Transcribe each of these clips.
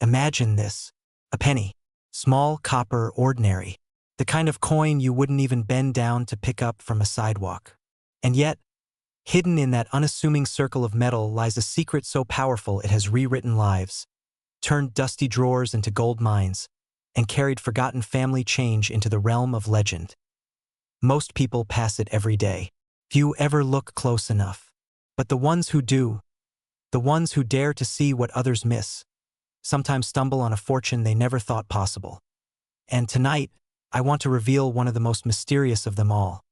Imagine this. A penny. Small, copper, ordinary. The kind of coin you wouldn't even bend down to pick up from a sidewalk. And yet, hidden in that unassuming circle of metal lies a secret so powerful it has rewritten lives, turned dusty drawers into gold mines, and carried forgotten family change into the realm of legend. Most people pass it every day. Few ever look close enough. But the ones who do, the ones who dare to see what others miss, sometimes stumble on a fortune they never thought possible. And tonight, I want to reveal one of the most mysterious of them all.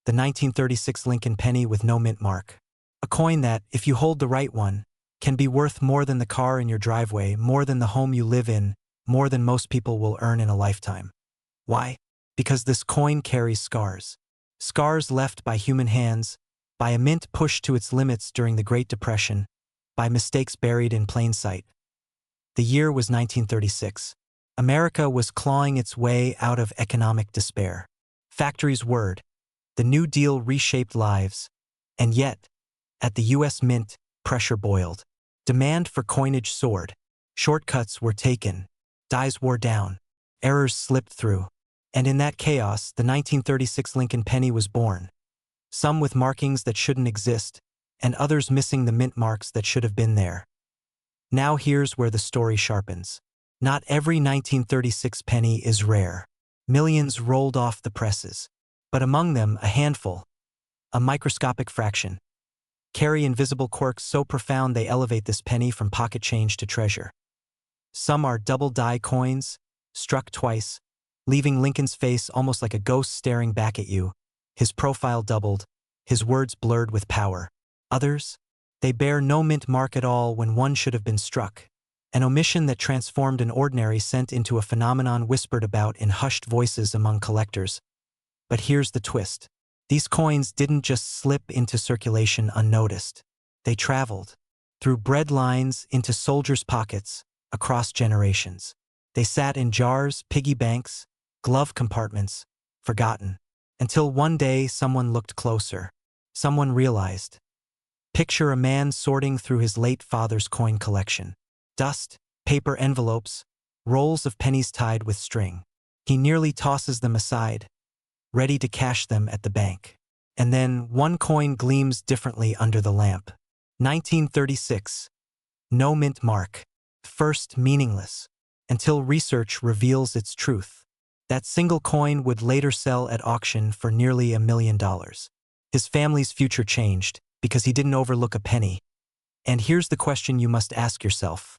The 1936 Lincoln penny with no mint mark. A coin that, if you hold the right one, can be worth more than the car in your driveway, more than the home you live in, more than most people will earn in a lifetime. Why? Because this coin carries scars. Scars left by human hands, by a mint pushed to its limits during the Great Depression, by mistakes buried in plain sight. The year was 1936. America was clawing its way out of economic despair. Factories whirred. The New Deal reshaped lives. And yet, at the U.S. Mint, pressure boiled. Demand for coinage soared. Shortcuts were taken. Dies wore down. Errors slipped through. And in that chaos, the 1936 Lincoln penny was born. Some with markings that shouldn't exist, and others missing the mint marks that should have been there. Now here's where the story sharpens. Not every 1936 penny is rare. Millions rolled off the presses. But among them, a handful, a microscopic fraction, carry invisible quirks so profound they elevate this penny from pocket change to treasure. Some are double-die coins, struck twice, leaving Lincoln's face almost like a ghost staring back at you, his profile doubled, his words blurred with power. Others? They bear no mint mark at all when one should have been struck, an omission that transformed an ordinary cent into a phenomenon whispered about in hushed voices among collectors. But here's the twist. These coins didn't just slip into circulation unnoticed. They traveled through bread lines into soldiers' pockets, across generations. They sat in jars, piggy banks, glove compartments, forgotten. Until one day someone looked closer. Someone realized. Picture a man sorting through his late father's coin collection. Dust, paper envelopes, rolls of pennies tied with string. He nearly tosses them aside, ready to cash them at the bank. And then one coin gleams differently under the lamp. 1936. No mint mark. First meaningless, until research reveals its truth. That single coin would later sell at auction for nearly $1 million. His family's future changed because he didn't overlook a penny. And here's the question you must ask yourself.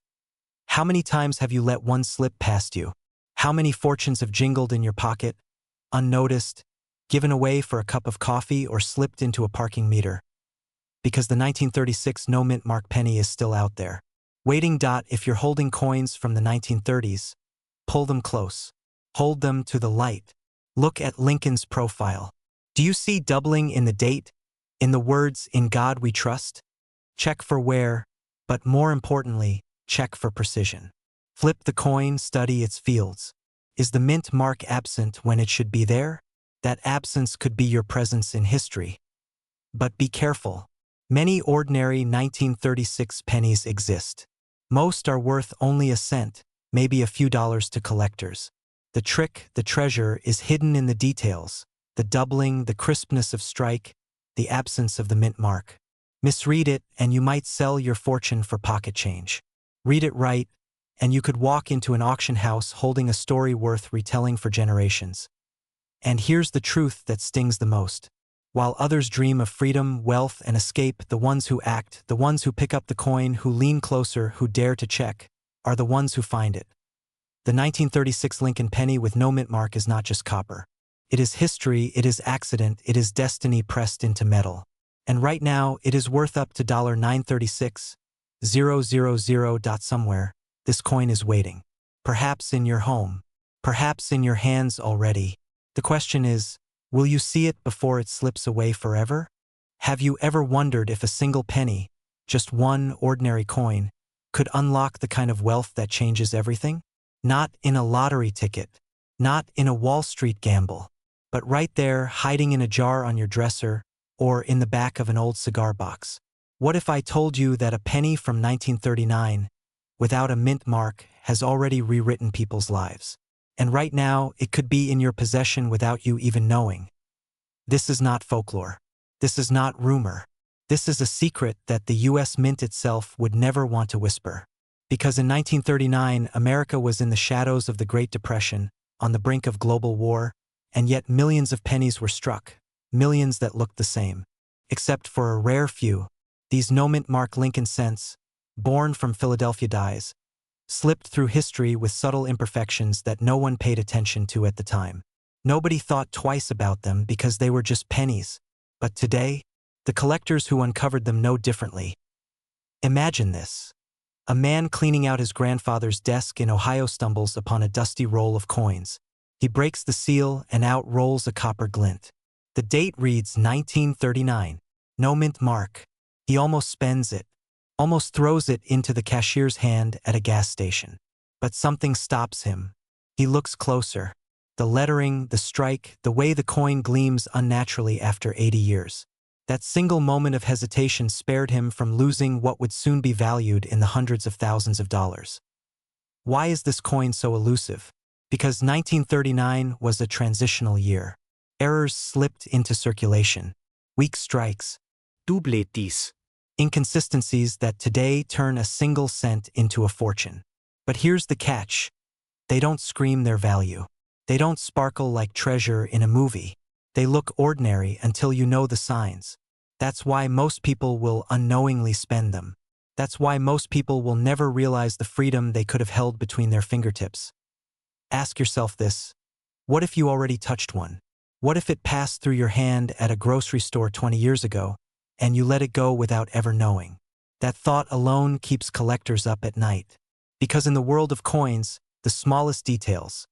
How many times have you let one slip past you? How many fortunes have jingled in your pocket, unnoticed, given away for a cup of coffee, or slipped into a parking meter? Because the 1936 no mint mark penny is still out there. Waiting. If you're holding coins from the 1930s, pull them close. Hold them to the light. Look at Lincoln's profile. Do you see doubling in the date? In the words, "In God we trust"? Check for wear, but more importantly, check for precision. Flip the coin, study its fields. Is the mint mark absent when it should be there? That absence could be your presence in history. But be careful. Many ordinary 1936 pennies exist. Most are worth only a cent, maybe a few dollars to collectors. The trick, the treasure, is hidden in the details, the doubling, the crispness of strike, the absence of the mint mark. Misread it, and you might sell your fortune for pocket change. Read it right, and you could walk into an auction house holding a story worth retelling for generations. And here's the truth that stings the most. While others dream of freedom, wealth, and escape, the ones who act, the ones who pick up the coin, who lean closer, who dare to check, are the ones who find it. The 1936 Lincoln penny with no mint mark is not just copper. It is history, it is accident, it is destiny pressed into metal. And right now, it is worth up to $936,000. Somewhere, this coin is waiting. Perhaps in your home. Perhaps in your hands already. The question is, will you see it before it slips away forever? Have you ever wondered if a single penny, just one ordinary coin, could unlock the kind of wealth that changes everything? Not in a lottery ticket, not in a Wall Street gamble, but right there, hiding in a jar on your dresser or in the back of an old cigar box. What if I told you that a penny from 1939 without a mint mark has already rewritten people's lives. And right now, it could be in your possession without you even knowing. This is not folklore. This is not rumor. This is a secret that the US Mint itself would never want to whisper. Because in 1939, America was in the shadows of the Great Depression, on the brink of global war, and yet millions of pennies were struck, millions that looked the same. Except for a rare few, these no-mint mark Lincoln cents, born from Philadelphia dies, slipped through history with subtle imperfections that no one paid attention to at the time. Nobody thought twice about them because they were just pennies. But today, the collectors who uncovered them know differently. Imagine this. A man cleaning out his grandfather's desk in Ohio stumbles upon a dusty roll of coins. He breaks the seal and out rolls a copper glint. The date reads 1939. No mint mark. He almost spends it, almost throws it into the cashier's hand at a gas station. But something stops him. He looks closer. The lettering, the strike, the way the coin gleams unnaturally after 80 years. That single moment of hesitation spared him from losing what would soon be valued in the hundreds of thousands of dollars. Why is this coin so elusive? Because 1939 was a transitional year. Errors slipped into circulation. Weak strikes. Doublettis. Inconsistencies that today turn a single cent into a fortune. But here's the catch. They don't scream their value. They don't sparkle like treasure in a movie. They look ordinary until you know the signs. That's why most people will unknowingly spend them. That's why most people will never realize the freedom they could have held between their fingertips. Ask yourself this. What if you already touched one? What if it passed through your hand at a grocery store 20 years ago, and you let it go without ever knowing? That thought alone keeps collectors up at night. Because in the world of coins, the smallest details,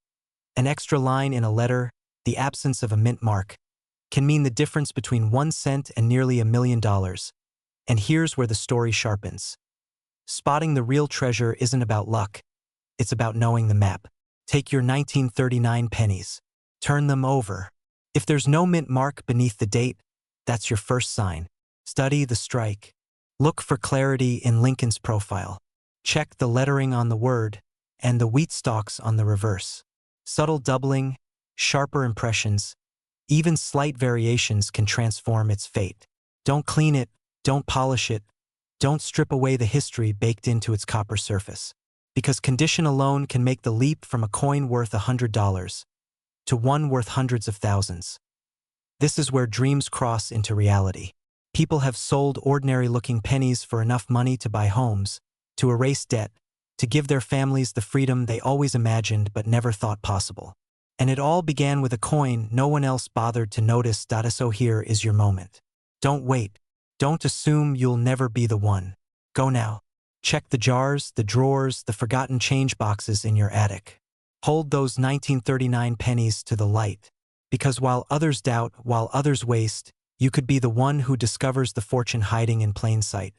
an extra line in a letter, the absence of a mint mark, can mean the difference between 1 cent and nearly $1 million. And here's where the story sharpens. Spotting the real treasure isn't about luck. It's about knowing the map. Take your 1939 pennies. Turn them over. If there's no mint mark beneath the date, that's your first sign. Study the strike. Look for clarity in Lincoln's profile. Check the lettering on the word and the wheat stalks on the reverse. Subtle doubling, sharper impressions, even slight variations can transform its fate. Don't clean it, don't polish it, don't strip away the history baked into its copper surface. Because condition alone can make the leap from a coin worth $100 to one worth hundreds of thousands. This is where dreams cross into reality. People have sold ordinary-looking pennies for enough money to buy homes, to erase debt, to give their families the freedom they always imagined but never thought possible. And it all began with a coin no one else bothered to notice. So here is your moment. Don't wait. Don't assume you'll never be the one. Go now. Check the jars, the drawers, the forgotten change boxes in your attic. Hold those 1939 pennies to the light. Because while others doubt, while others waste, you could be the one who discovers the fortune hiding in plain sight.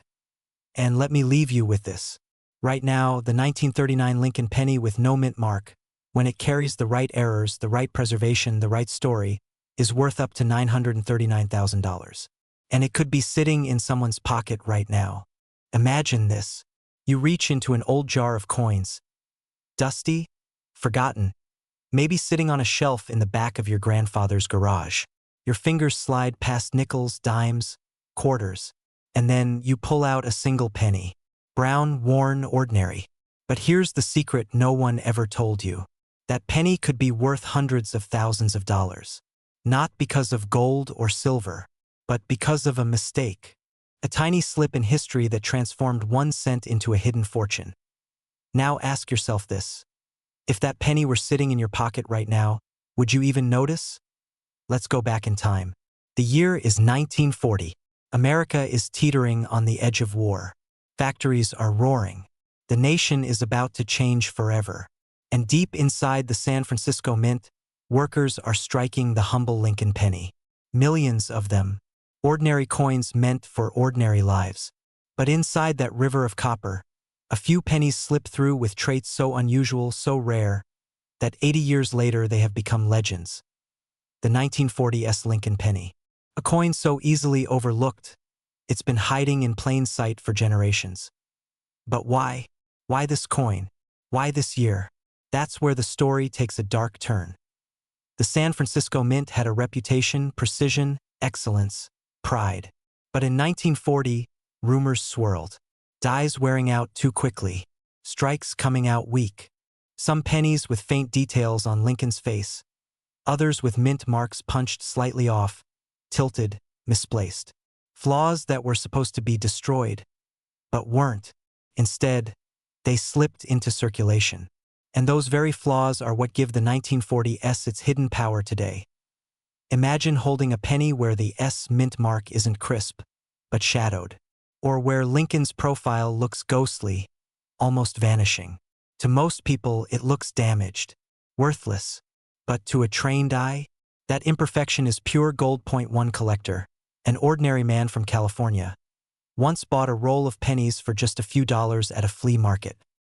And let me leave you with this. Right now, the 1939 Lincoln penny with no mint mark, when it carries the right errors, the right preservation, the right story, is worth up to $939,000. And it could be sitting in someone's pocket right now. Imagine this. You reach into an old jar of coins. Dusty, forgotten, maybe sitting on a shelf in the back of your grandfather's garage. Your fingers slide past nickels, dimes, quarters, and then you pull out a single penny. Brown, worn, ordinary. But here's the secret no one ever told you. That penny could be worth hundreds of thousands of dollars. Not because of gold or silver, but because of a mistake. A tiny slip in history that transformed 1 cent into a hidden fortune. Now ask yourself this. If that penny were sitting in your pocket right now, would you even notice? Let's go back in time. The year is 1940. America is teetering on the edge of war. Factories are roaring. The nation is about to change forever. And deep inside the San Francisco Mint, workers are striking the humble Lincoln penny. Millions of them. Ordinary coins meant for ordinary lives. But inside that river of copper, a few pennies slip through with traits so unusual, so rare, that 80 years later they have become legends. The 1940s Lincoln penny. A coin so easily overlooked, it's been hiding in plain sight for generations. But why? Why this coin? Why this year? That's where the story takes a dark turn. The San Francisco Mint had a reputation, precision, excellence, pride. But in 1940, rumors swirled. Dies wearing out too quickly. Strikes coming out weak. Some pennies with faint details on Lincoln's face. Others with mint marks punched slightly off, tilted, misplaced. Flaws that were supposed to be destroyed, but weren't. Instead, they slipped into circulation. And those very flaws are what give the 1940s its hidden power today. Imagine holding a penny where the S mint mark isn't crisp, but shadowed. Or where Lincoln's profile looks ghostly, almost vanishing. To most people, it looks damaged, worthless. But to a trained eye, that imperfection is pure gold. One collector, an ordinary man from California, once bought a roll of pennies for just a few dollars at a flea market.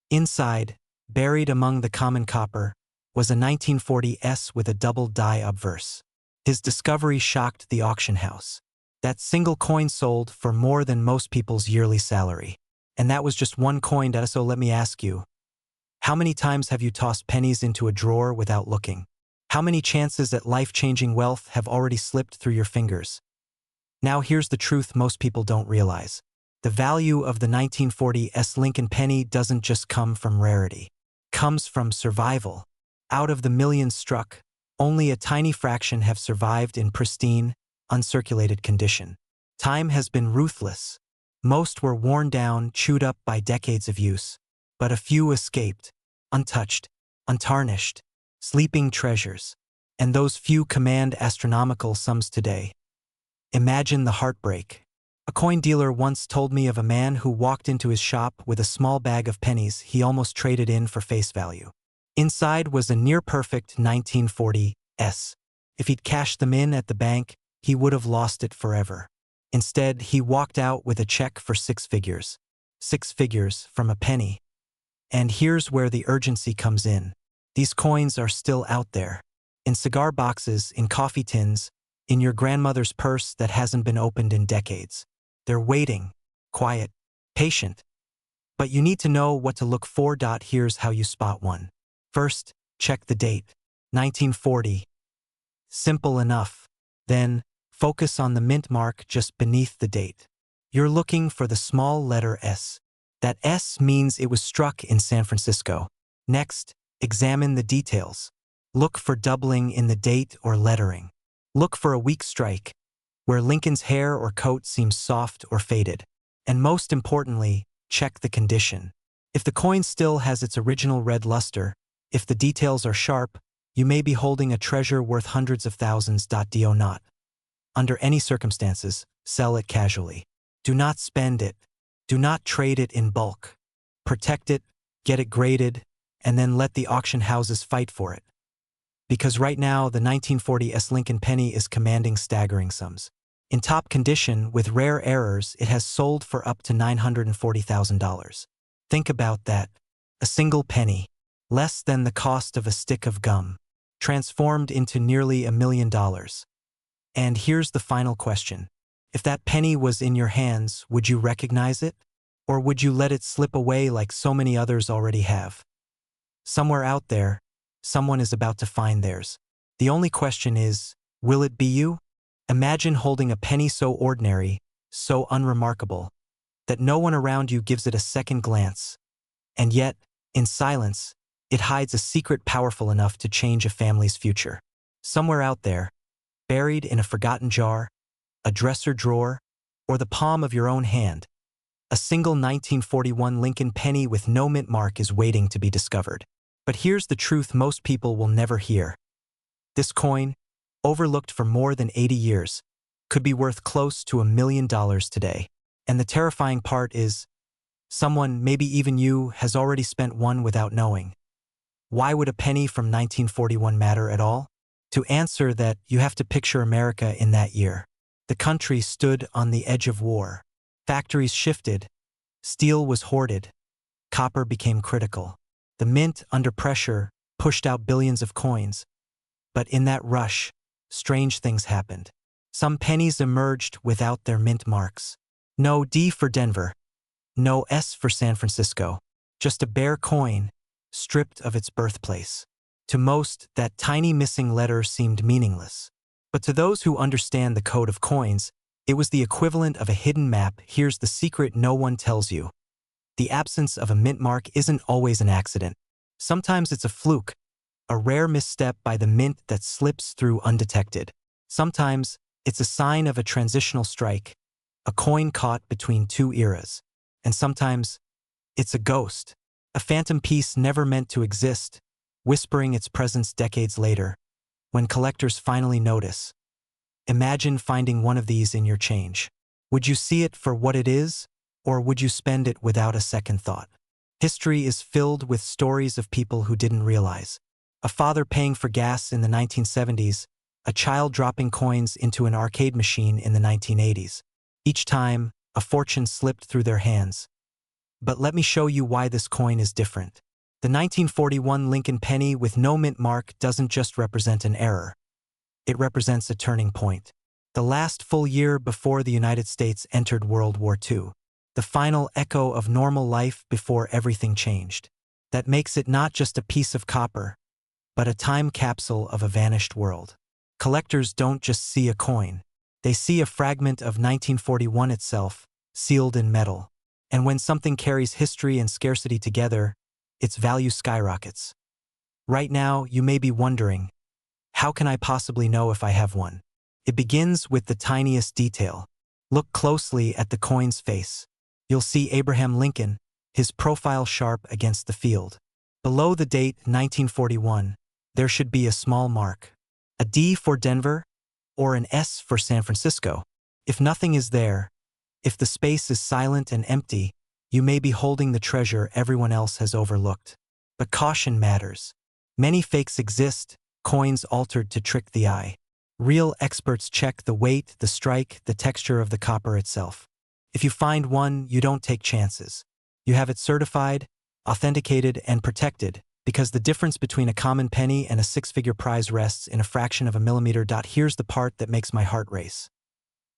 Inside, buried among the common copper, was a 1940s with a double die obverse. His discovery shocked the auction house. That single coin sold for more than most people's yearly salary. And that was just one coin. So let me ask you, how many times have you tossed pennies into a drawer without looking? How many chances at life-changing wealth have already slipped through your fingers? Now here's the truth most people don't realize. The value of the 1940s Lincoln penny doesn't just come from rarity. It comes from survival. Out of the millions struck, only a tiny fraction have survived in pristine, uncirculated condition. Time has been ruthless. Most were worn down, chewed up by decades of use. But a few escaped, untouched, untarnished, sleeping treasures. And those few command astronomical sums today. Imagine the heartbreak. A coin dealer once told me of a man who walked into his shop with a small bag of pennies he almost traded in for face value. Inside was a near-perfect 1940s. If he'd cashed them in at the bank, he would have lost it forever. Instead, he walked out with a check for 6 figures. 6 figures from a penny. And here's where the urgency comes in. These coins are still out there. In cigar boxes, in coffee tins, in your grandmother's purse that hasn't been opened in decades. They're waiting, quiet, patient. But you need to know what to look for. Here's how you spot one. First, check the date. 1940. Simple enough. Then, focus on the mint mark just beneath the date. You're looking for the small letter S. That S means it was struck in San Francisco. Next, examine the details. Look for doubling in the date or lettering. Look for a weak strike, where Lincoln's hair or coat seems soft or faded. And most importantly, check the condition. If the coin still has its original red luster, if the details are sharp, you may be holding a treasure worth hundreds of thousands. Do not, under any circumstances, sell it casually. Do not spend it. Do not trade it in bulk. Protect it, get it graded, and then let the auction houses fight for it. Because right now, the 1940s Lincoln penny is commanding staggering sums. In top condition, with rare errors, it has sold for up to $940,000. Think about that. A single penny, less than the cost of a stick of gum, transformed into nearly $1 million. And here's the final question. If that penny was in your hands, would you recognize it? Or would you let it slip away like so many others already have? Somewhere out there, someone is about to find theirs. The only question is, will it be you? Imagine holding a penny so ordinary, so unremarkable, that no one around you gives it a second glance. And yet, in silence, it hides a secret powerful enough to change a family's future. Somewhere out there, buried in a forgotten jar, a dresser drawer, or the palm of your own hand, a single 1941 Lincoln penny with no mint mark is waiting to be discovered. But here's the truth most people will never hear. This coin, overlooked for more than 80 years, could be worth close to $1 million today. And the terrifying part is, someone, maybe even you, has already spent one without knowing. Why would a penny from 1941 matter at all? To answer that, you have to picture America in that year. The country stood on the edge of war. Factories shifted. Steel was hoarded. Copper became critical. The mint, under pressure, pushed out billions of coins. But in that rush, strange things happened. Some pennies emerged without their mint marks. No D for Denver. No S for San Francisco. just a bare coin, stripped of its birthplace. To most, that tiny missing letter seemed meaningless. But to those who understand the code of coins, it was the equivalent of a hidden map. Here's the secret no one tells you. The absence of a mint mark isn't always an accident. Sometimes it's a fluke, a rare misstep by the mint that slips through undetected. Sometimes it's a sign of a transitional strike, a coin caught between two eras. And sometimes it's a ghost, a phantom piece never meant to exist, whispering its presence decades later, when collectors finally notice. Imagine finding one of these in your change. Would you see it for what it is, or would you spend it without a second thought? History is filled with stories of people who didn't realize. A father paying for gas in the 1970s, a child dropping coins into an arcade machine in the 1980s. Each time, a fortune slipped through their hands. But let me show you why this coin is different. The 1941 Lincoln penny with no mint mark doesn't just represent an error. It represents a turning point. The last full year before the United States entered World War II. The final echo of normal life before everything changed. That makes it not just a piece of copper, but a time capsule of a vanished world. Collectors don't just see a coin. They see a fragment of 1941 itself, sealed in metal. And when something carries history and scarcity together, its value skyrockets. Right now, you may be wondering, how can I possibly know if I have one? It begins with the tiniest detail. Look closely at the coin's face. You'll see Abraham Lincoln, his profile sharp against the field. Below the date 1941, there should be a small mark. A D for Denver, or an S for San Francisco. If nothing is there, if the space is silent and empty, you may be holding the treasure everyone else has overlooked. But caution matters. Many fakes exist, coins altered to trick the eye. Real experts check the weight, the strike, the texture of the copper itself. If you find one, you don't take chances. You have it certified, authenticated, and protected, because the difference between a common penny and a six-figure prize rests in a fraction of a millimeter. Here's the part that makes my heart race.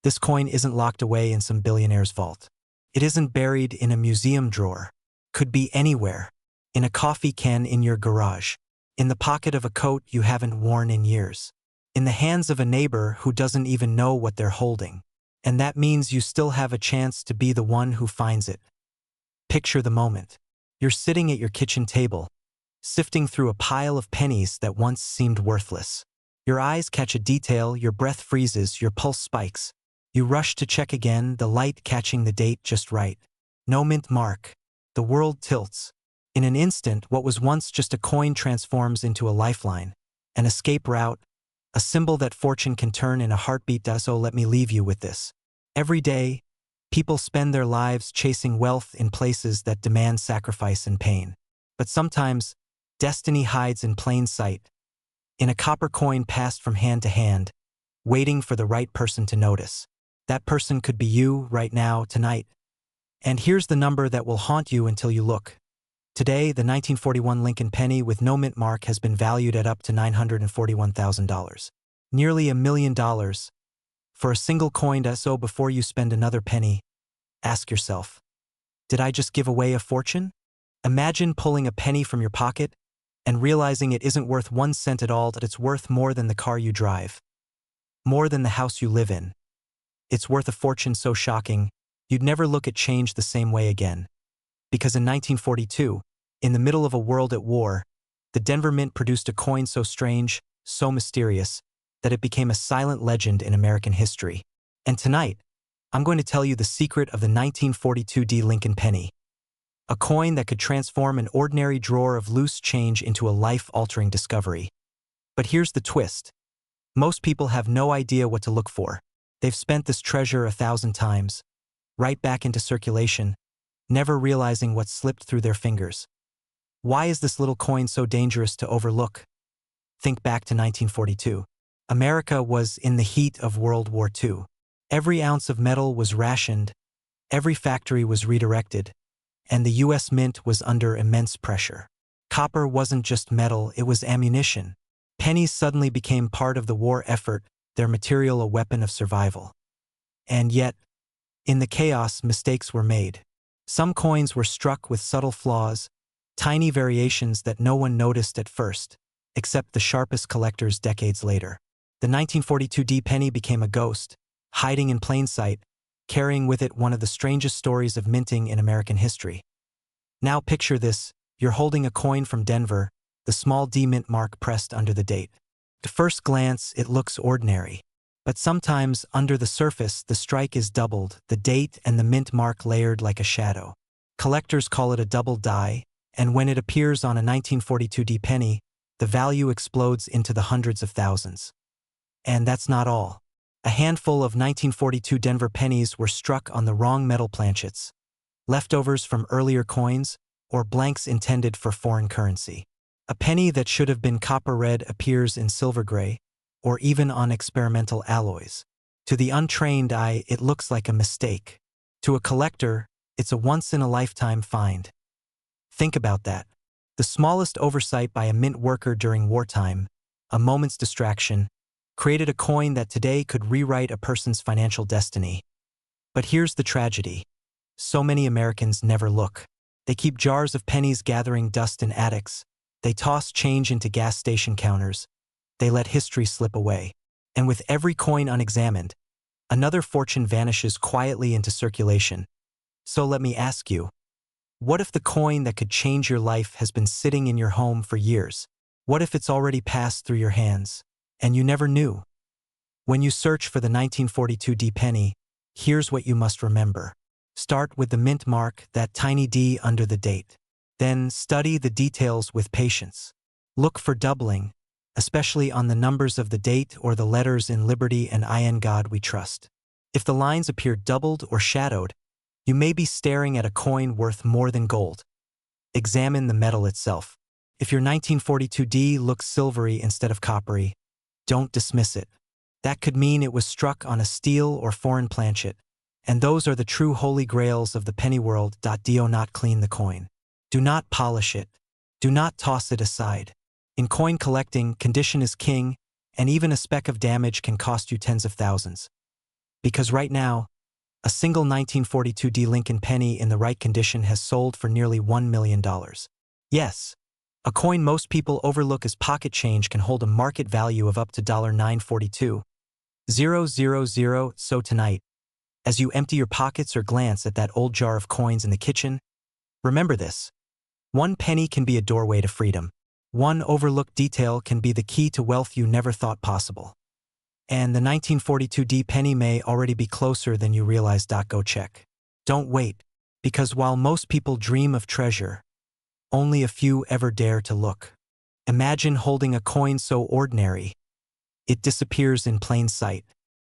This coin isn't locked away in some billionaire's vault. It isn't buried in a museum drawer. Could be anywhere. In a coffee can in your garage. In the pocket of a coat you haven't worn in years. In the hands of a neighbor who doesn't even know what they're holding. And that means you still have a chance to be the one who finds it. Picture the moment. You're sitting at your kitchen table, sifting through a pile of pennies that once seemed worthless. Your eyes catch a detail, your breath freezes, your pulse spikes. You rush to check again, the light catching the date just right. No mint mark. The world tilts. In an instant, what was once just a coin transforms into a lifeline, an escape route, a symbol that fortune can turn in a heartbeat. So let me leave you with this. Every day, people spend their lives chasing wealth in places that demand sacrifice and pain. But sometimes, destiny hides in plain sight, in a copper coin passed from hand to hand, waiting for the right person to notice. That person could be you right now, tonight. And here's the number that will haunt you until you look. Today, the 1941 Lincoln penny with no mint mark has been valued at up to $941,000. Nearly $1 million for a single coin. So before you spend another penny, ask yourself, did I just give away a fortune? Imagine pulling a penny from your pocket and realizing it isn't worth 1 cent at all, that it's worth more than the car you drive, more than the house you live in. It's worth a fortune so shocking, you'd never look at change the same way again. Because in 1942, in the middle of a world at war, the Denver Mint produced a coin so strange, so mysterious, that it became a silent legend in American history. And tonight, I'm going to tell you the secret of the 1942 Lincoln penny. A coin that could transform an ordinary drawer of loose change into a life-altering discovery. But here's the twist. Most people have no idea what to look for. They've spent this treasure 1,000 times, right back into circulation, never realizing what slipped through their fingers. Why is this little coin so dangerous to overlook? Think back to 1942. America was in the heat of World War II. Every ounce of metal was rationed, every factory was redirected, and the U.S. Mint was under immense pressure. Copper wasn't just metal, it was ammunition. Pennies suddenly became part of the war effort, their material a weapon of survival. And yet, in the chaos, mistakes were made. Some coins were struck with subtle flaws, tiny variations that no one noticed at first, except the sharpest collectors decades later. The 1942 D penny became a ghost, hiding in plain sight, carrying with it one of the strangest stories of minting in American history. Now picture this, you're holding a coin from Denver, the small D mint mark pressed under the date. At first glance, it looks ordinary. But sometimes, under the surface, the strike is doubled, the date and the mint mark layered like a shadow. Collectors call it a double die, and when it appears on a 1942 D penny, the value explodes into the hundreds of thousands. And that's not all. A handful of 1942 Denver pennies were struck on the wrong metal planchets, leftovers from earlier coins, or blanks intended for foreign currency. A penny that should have been copper red appears in silver gray, or even on experimental alloys. To the untrained eye, it looks like a mistake. To a collector, it's a once-in-a-lifetime find. Think about that. The smallest oversight by a mint worker during wartime, a moment's distraction, created a coin that today could rewrite a person's financial destiny. But here's the tragedy. So many Americans never look. They keep jars of pennies gathering dust in attics. They toss change into gas station counters. They let history slip away. And with every coin unexamined, another fortune vanishes quietly into circulation. So let me ask you, what if the coin that could change your life has been sitting in your home for years? What if it's already passed through your hands, and you never knew? When you search for the 1942 D penny, here's what you must remember. Start with the mint mark, that tiny D under the date. Then study the details with patience. Look for doubling, especially on the numbers of the date or the letters in Liberty and In God We Trust. If the lines appear doubled or shadowed, you may be staring at a coin worth more than gold. Examine the metal itself. If your 1942 D looks silvery instead of coppery, don't dismiss it. That could mean it was struck on a steel or foreign planchet, and those are the true holy grails of the penny world. Do not clean the coin. Do not polish it. Do not toss it aside. In coin collecting, condition is king, and even a speck of damage can cost you tens of thousands. Because right now, a single 1942 D Lincoln penny in the right condition has sold for nearly $1 million. Yes, a coin most people overlook as pocket change can hold a market value of up to $942,000. So tonight, as you empty your pockets or glance at that old jar of coins in the kitchen, remember this. One penny can be a doorway to freedom. One overlooked detail can be the key to wealth you never thought possible. And the 1942 D penny may already be closer than you realize. Go check. Don't wait, because while most people dream of treasure, only a few ever dare to look. Imagine holding a coin so ordinary, it disappears in plain sight.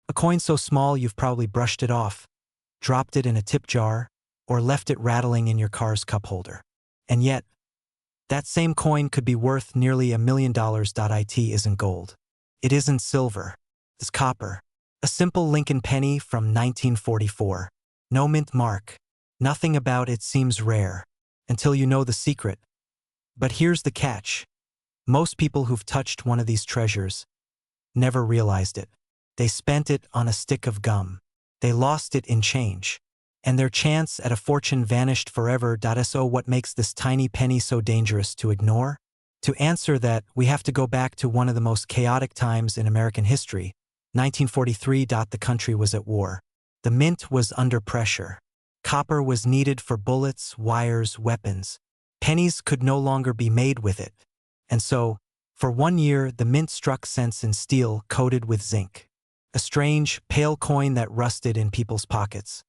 A coin so small you've probably brushed it off, dropped it in a tip jar, or left it rattling in your car's cup holder. And yet, that same coin could be worth nearly $1 million. It isn't gold. It isn't silver. It's copper. A simple Lincoln penny from 1944. No mint mark. Nothing about it seems rare, until you know the secret. But here's the catch. Most people who've touched one of these treasures never realized it. They spent it on a stick of gum. They lost it in change. And their chance at a fortune vanished forever. So what makes this tiny penny so dangerous to ignore? To answer that, we have to go back to one of the most chaotic times in American history, 1943. The country was at war. The mint was under pressure. Copper was needed for bullets, wires, weapons. Pennies could no longer be made with it. And so, for 1 year, the mint struck cents in steel coated with zinc. A strange, pale coin that rusted in people's pockets.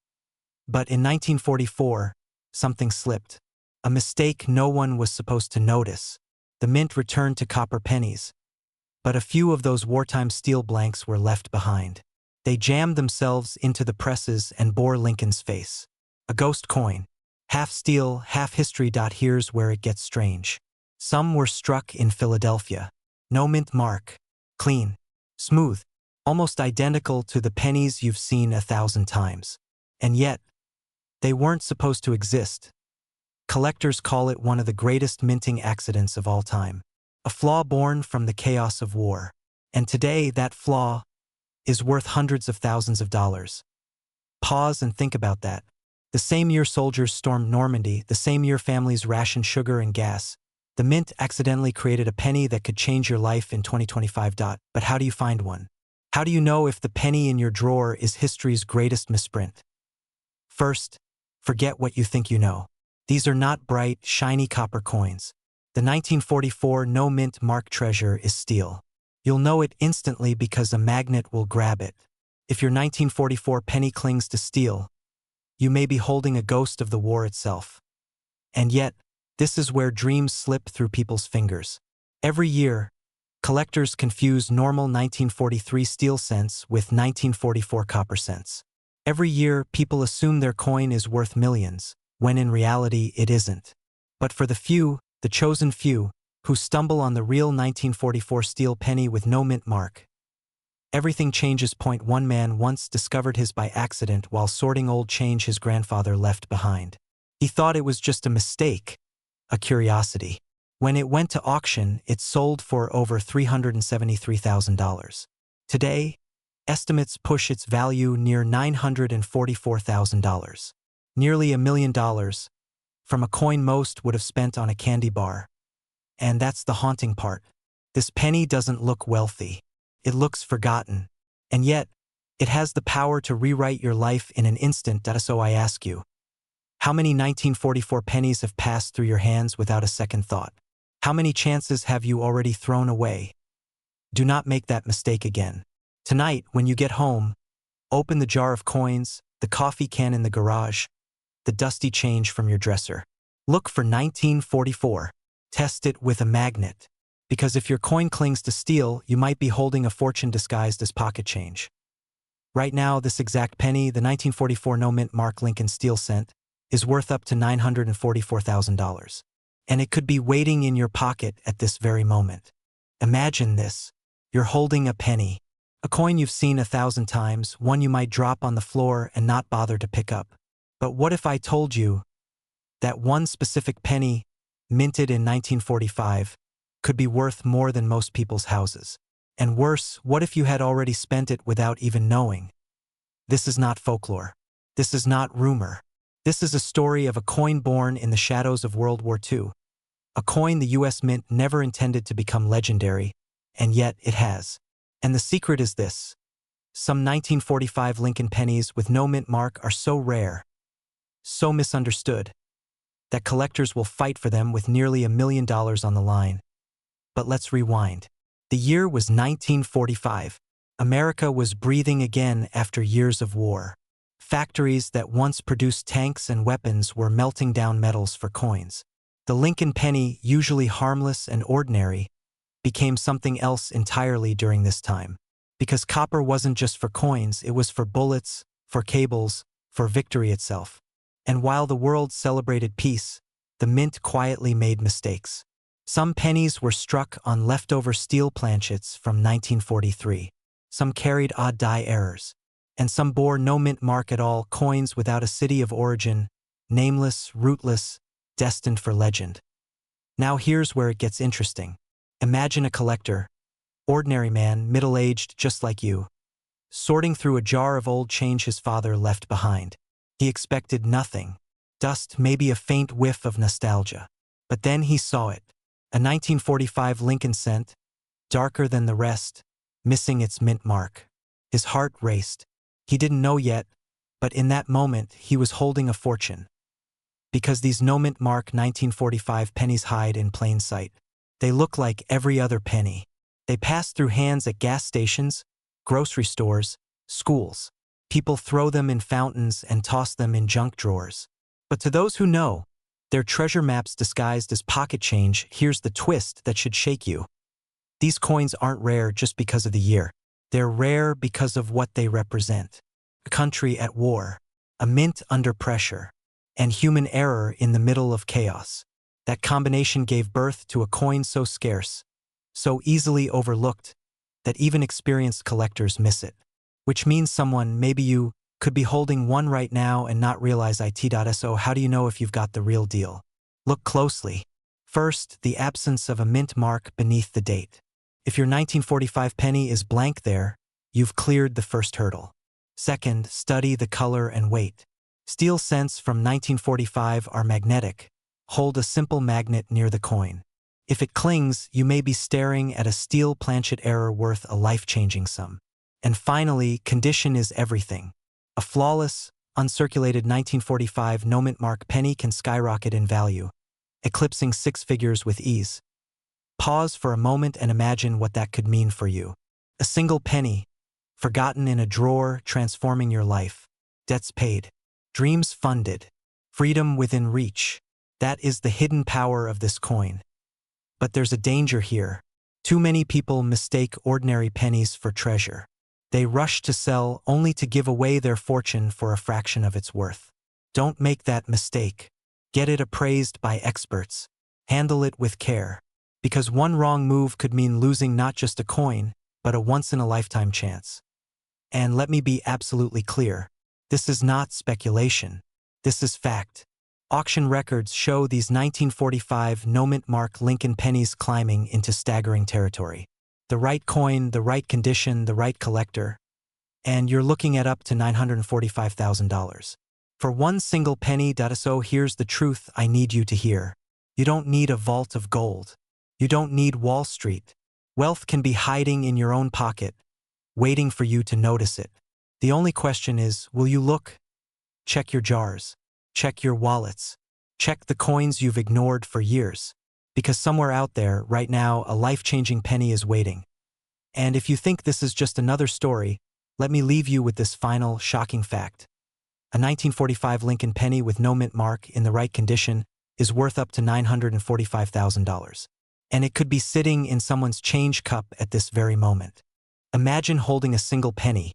But in 1944, something slipped. A mistake no one was supposed to notice. The mint returned to copper pennies. But a few of those wartime steel blanks were left behind. They jammed themselves into the presses and bore Lincoln's face. A ghost coin. Half steel, half history. Here's where it gets strange. Some were struck in Philadelphia. No mint mark. Clean. Smooth. Almost identical to the pennies you've seen 1,000 times. And yet, they weren't supposed to exist. Collectors call it one of the greatest minting accidents of all time. A flaw born from the chaos of war. And today, that flaw is worth hundreds of thousands of dollars. Pause and think about that. The same year soldiers stormed Normandy, the same year families rationed sugar and gas, the mint accidentally created a penny that could change your life in 2025. But how do you find one? How do you know if the penny in your drawer is history's greatest misprint? First, forget what you think you know. These are not bright, shiny copper coins. The 1944 no-mint mark treasure is steel. You'll know it instantly because a magnet will grab it. If your 1944 penny clings to steel, you may be holding a ghost of the war itself. And yet, this is where dreams slip through people's fingers. Every year, collectors confuse normal 1943 steel cents with 1944 copper cents. Every year, people assume their coin is worth millions, when in reality it isn't. But for the few, the chosen few, who stumble on the real 1944 steel penny with no mint mark, everything changes. One man once discovered his by accident while sorting old change his grandfather left behind. He thought it was just a mistake, a curiosity. When it went to auction, it sold for over $373,000. Today, estimates push its value near $944,000. Nearly $1 million, from a coin most would have spent on a candy bar. And that's the haunting part. This penny doesn't look wealthy. It looks forgotten. And yet, it has the power to rewrite your life in an instant. So I ask you, how many 1944 pennies have passed through your hands without a second thought? How many chances have you already thrown away? Do not make that mistake again. Tonight, when you get home, open the jar of coins, the coffee can in the garage, the dusty change from your dresser. Look for 1944. Test it with a magnet. Because if your coin clings to steel, you might be holding a fortune disguised as pocket change. Right now, this exact penny, the 1944 no-mint mark Lincoln steel cent, is worth up to $944,000. And it could be waiting in your pocket at this very moment. Imagine this. You're holding a penny. A coin you've seen 1,000 times, one you might drop on the floor and not bother to pick up. But what if I told you that one specific penny, minted in 1945, could be worth more than most people's houses? And worse, what if you had already spent it without even knowing? This is not folklore. This is not rumor. This is a story of a coin born in the shadows of World War II. A coin the U.S. Mint never intended to become legendary, and yet it has. And the secret is this. Some 1945 Lincoln pennies with no mint mark are so rare, so misunderstood, that collectors will fight for them with nearly $1 million on the line. But let's rewind. The year was 1945. America was breathing again after years of war. Factories that once produced tanks and weapons were melting down metals for coins. The Lincoln penny, usually harmless and ordinary, became something else entirely during this time. Because copper wasn't just for coins, it was for bullets, for cables, for victory itself. And while the world celebrated peace, the mint quietly made mistakes. Some pennies were struck on leftover steel planchets from 1943. Some carried odd die errors. And some bore no mint mark at all, coins without a city of origin, nameless, rootless, destined for legend. Now here's where it gets interesting. Imagine a collector, ordinary man, middle-aged just like you, sorting through a jar of old change his father left behind. He expected nothing. Dust, maybe a faint whiff of nostalgia. But then he saw it. A 1945 Lincoln cent, darker than the rest, missing its mint mark. His heart raced. He didn't know yet, but in that moment he was holding a fortune. Because these no mint mark 1945 pennies hide in plain sight. They look like every other penny. They pass through hands at gas stations, grocery stores, schools. People throw them in fountains and toss them in junk drawers. But to those who know, they're treasure maps disguised as pocket change. Here's the twist that should shake you. These coins aren't rare just because of the year. They're rare because of what they represent. A country at war, a mint under pressure, and human error in the middle of chaos. That combination gave birth to a coin so scarce, so easily overlooked, that even experienced collectors miss it. Which means someone, maybe you, could be holding one right now and not realize it. So how do you know if you've got the real deal? Look closely. First, the absence of a mint mark beneath the date. If your 1945 penny is blank there, you've cleared the first hurdle. Second, study the color and weight. Steel cents from 1945 are magnetic. Hold a simple magnet near the coin. If it clings, you may be staring at a steel planchet error worth a life-changing sum. And finally, condition is everything. A flawless, uncirculated 1945 no-mint mark penny can skyrocket in value, eclipsing six figures with ease. Pause for a moment and imagine what that could mean for you. A single penny, forgotten in a drawer, transforming your life. Debts paid. Dreams funded. Freedom within reach. That is the hidden power of this coin. But there's a danger here. Too many people mistake ordinary pennies for treasure. They rush to sell only to give away their fortune for a fraction of its worth. Don't make that mistake. Get it appraised by experts. Handle it with care. Because one wrong move could mean losing not just a coin, but a once-in-a-lifetime chance. And let me be absolutely clear. This is not speculation. This is fact. Auction records show these 1945 no-mint mark Lincoln pennies climbing into staggering territory. The right coin, the right condition, the right collector, and you're looking at up to $945,000. For one single penny. So here's the truth I need you to hear. You don't need a vault of gold. You don't need Wall Street. Wealth can be hiding in your own pocket, waiting for you to notice it. The only question is, will you look? Check your jars. Check your wallets. Check the coins you've ignored for years. Because somewhere out there, right now, a life-changing penny is waiting. And if you think this is just another story, let me leave you with this final, shocking fact. A 1945 Lincoln penny with no mint mark in the right condition is worth up to $945,000. And it could be sitting in someone's change cup at this very moment. Imagine holding a single penny.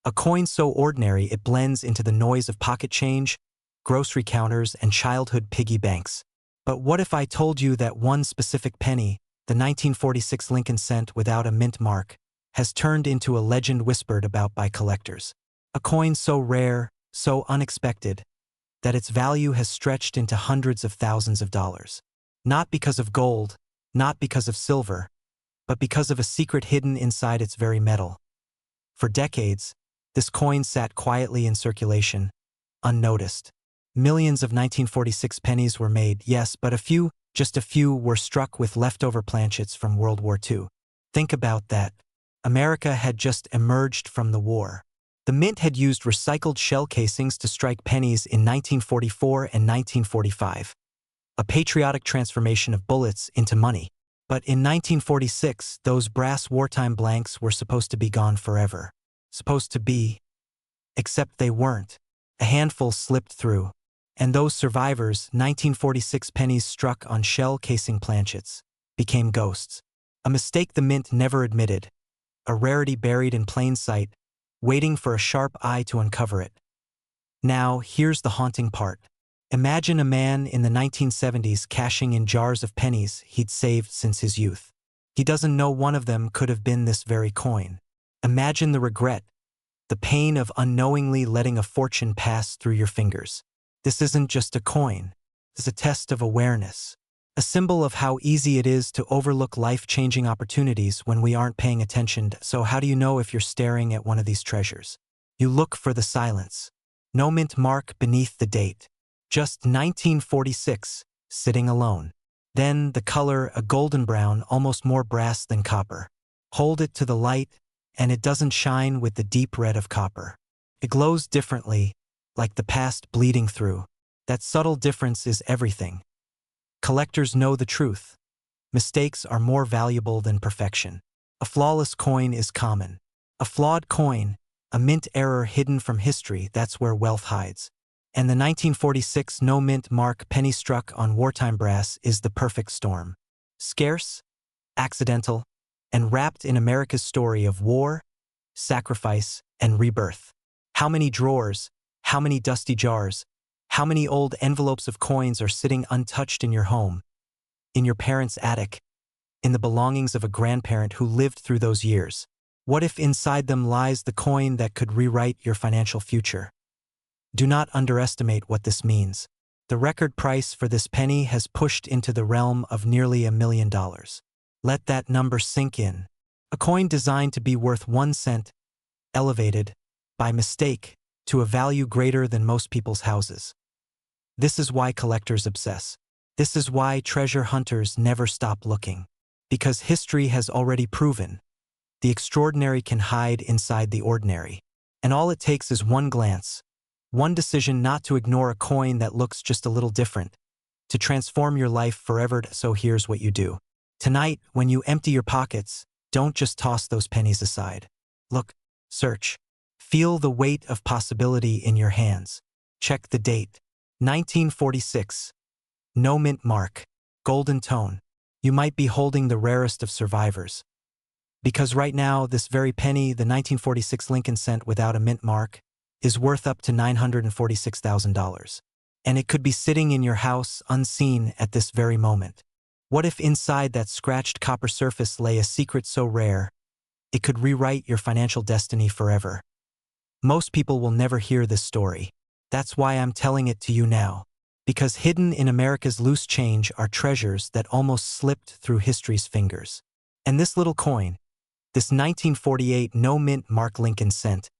A coin so ordinary it blends into the noise of pocket change, grocery counters, and childhood piggy banks. But what if I told you that one specific penny, the 1946 Lincoln cent without a mint mark, has turned into a legend whispered about by collectors? A coin so rare, so unexpected, that its value has stretched into hundreds of thousands of dollars. Not because of gold, not because of silver, but because of a secret hidden inside its very metal. For decades, this coin sat quietly in circulation, unnoticed. Millions of 1946 pennies were made, yes, but just a few, were struck with leftover planchets from World War II. Think about that. America had just emerged from the war. The mint had used recycled shell casings to strike pennies in 1944 and 1945. A patriotic transformation of bullets into money. But in 1946, those brass wartime blanks were supposed to be gone forever. Supposed to be. Except they weren't. A handful slipped through. And those survivors, 1946 pennies struck on shell casing planchets, became ghosts. A mistake the mint never admitted. A rarity buried in plain sight, waiting for a sharp eye to uncover it. Now, here's the haunting part. Imagine a man in the 1970s cashing in jars of pennies he'd saved since his youth. He doesn't know one of them could have been this very coin. Imagine the regret, the pain of unknowingly letting a fortune pass through your fingers. This isn't just a coin. It's a test of awareness. A symbol of how easy it is to overlook life-changing opportunities when we aren't paying attention. So how do you know if you're staring at one of these treasures? You look for the silence. No mint mark beneath the date. Just 1946, sitting alone. Then the color, a golden brown, almost more brass than copper. Hold it to the light, and it doesn't shine with the deep red of copper. It glows differently, like the past bleeding through. That subtle difference is everything. Collectors know the truth. Mistakes are more valuable than perfection. A flawless coin is common. A flawed coin, a mint error hidden from history, that's where wealth hides. And the 1946 no-mint mark penny struck on wartime brass is the perfect storm. Scarce, accidental, and wrapped in America's story of war, sacrifice, and rebirth. How many drawers, how many dusty jars, how many old envelopes of coins are sitting untouched in your home, in your parents' attic, in the belongings of a grandparent who lived through those years? What if inside them lies the coin that could rewrite your financial future? Do not underestimate what this means. The record price for this penny has pushed into the realm of nearly $1 million. Let that number sink in. A coin designed to be worth 1 cent, elevated, by mistake, to a value greater than most people's houses. This is why collectors obsess. This is why treasure hunters never stop looking. Because history has already proven the extraordinary can hide inside the ordinary. And all it takes is one glance, one decision not to ignore a coin that looks just a little different, to transform your life forever. So here's what you do. Tonight, when you empty your pockets, don't just toss those pennies aside. Look, search. Feel the weight of possibility in your hands. Check the date. 1946. No mint mark. Golden tone. You might be holding the rarest of survivors. Because right now, this very penny, the 1946 Lincoln cent without a mint mark, is worth up to $946,000. And it could be sitting in your house unseen at this very moment. What if inside that scratched copper surface lay a secret so rare, it could rewrite your financial destiny forever? Most people will never hear this story. That's why I'm telling it to you now. Because hidden in America's loose change are treasures that almost slipped through history's fingers. And this little coin, this 1948 no-mint mark Lincoln cent,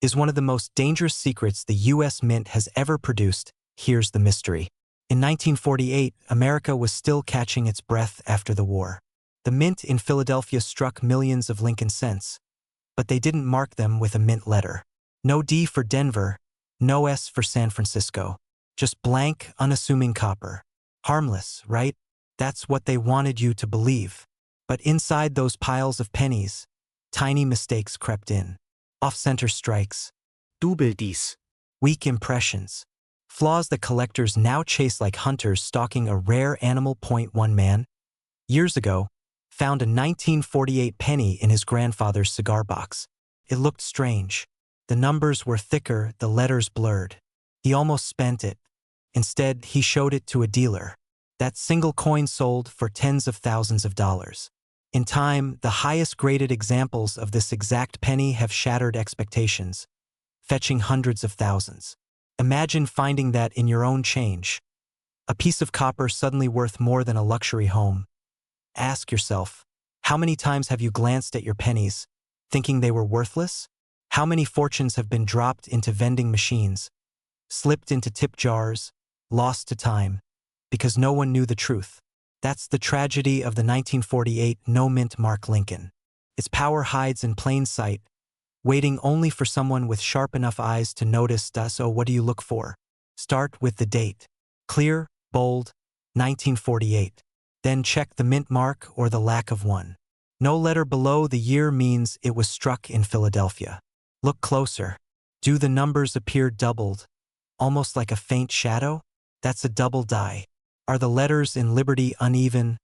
is one of the most dangerous secrets the U.S. Mint has ever produced. Here's the mystery. In 1948, America was still catching its breath after the war. The mint in Philadelphia struck millions of Lincoln cents, but they didn't mark them with a mint letter. No D for Denver, no S for San Francisco. Just blank, unassuming copper. Harmless, right? That's what they wanted you to believe. But inside those piles of pennies, tiny mistakes crept in. Off-center strikes. Double dies. Weak impressions. Flaws that collectors now chase like hunters stalking a rare animal. One man, years ago, found a 1948 penny in his grandfather's cigar box. It looked strange. The numbers were thicker, the letters blurred. He almost spent it. Instead, he showed it to a dealer. That single coin sold for tens of thousands of dollars. In time, the highest graded examples of this exact penny have shattered expectations, fetching hundreds of thousands. Imagine finding that in your own change. A piece of copper suddenly worth more than a luxury home. Ask yourself, how many times have you glanced at your pennies, thinking they were worthless? How many fortunes have been dropped into vending machines, slipped into tip jars, lost to time, because no one knew the truth? That's the tragedy of the 1948 no-mint mark Lincoln. Its power hides in plain sight, waiting only for someone with sharp enough eyes to notice. So what do you look for? Start with the date. Clear, bold, 1948. Then check the mint mark or the lack of one. No letter below the year means it was struck in Philadelphia. Look closer. Do the numbers appear doubled, almost like a faint shadow? That's a double die. Are the letters in Liberty uneven,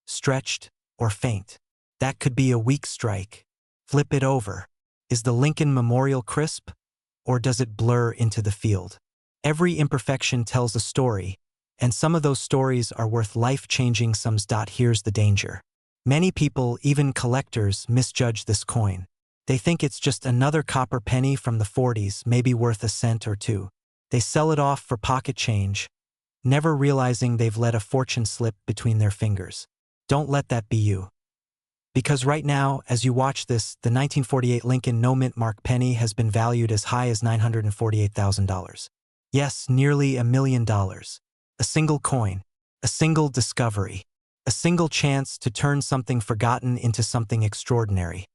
stretched, or faint? That could be a weak strike. Flip it over. Is the Lincoln Memorial crisp, or does it blur into the field? Every imperfection tells a story, and some of those stories are worth life-changing sums. Here's the danger. Many people, even collectors, misjudge this coin. They think it's just another copper penny from the 40s, maybe worth a cent or two. They sell it off for pocket change, never realizing they've let a fortune slip between their fingers. Don't let that be you. Because right now, as you watch this, the 1948 Lincoln no-mint mark penny has been valued as high as $948,000. Yes, nearly $1 million. A single coin, a single discovery, a single chance to turn something forgotten into something extraordinary.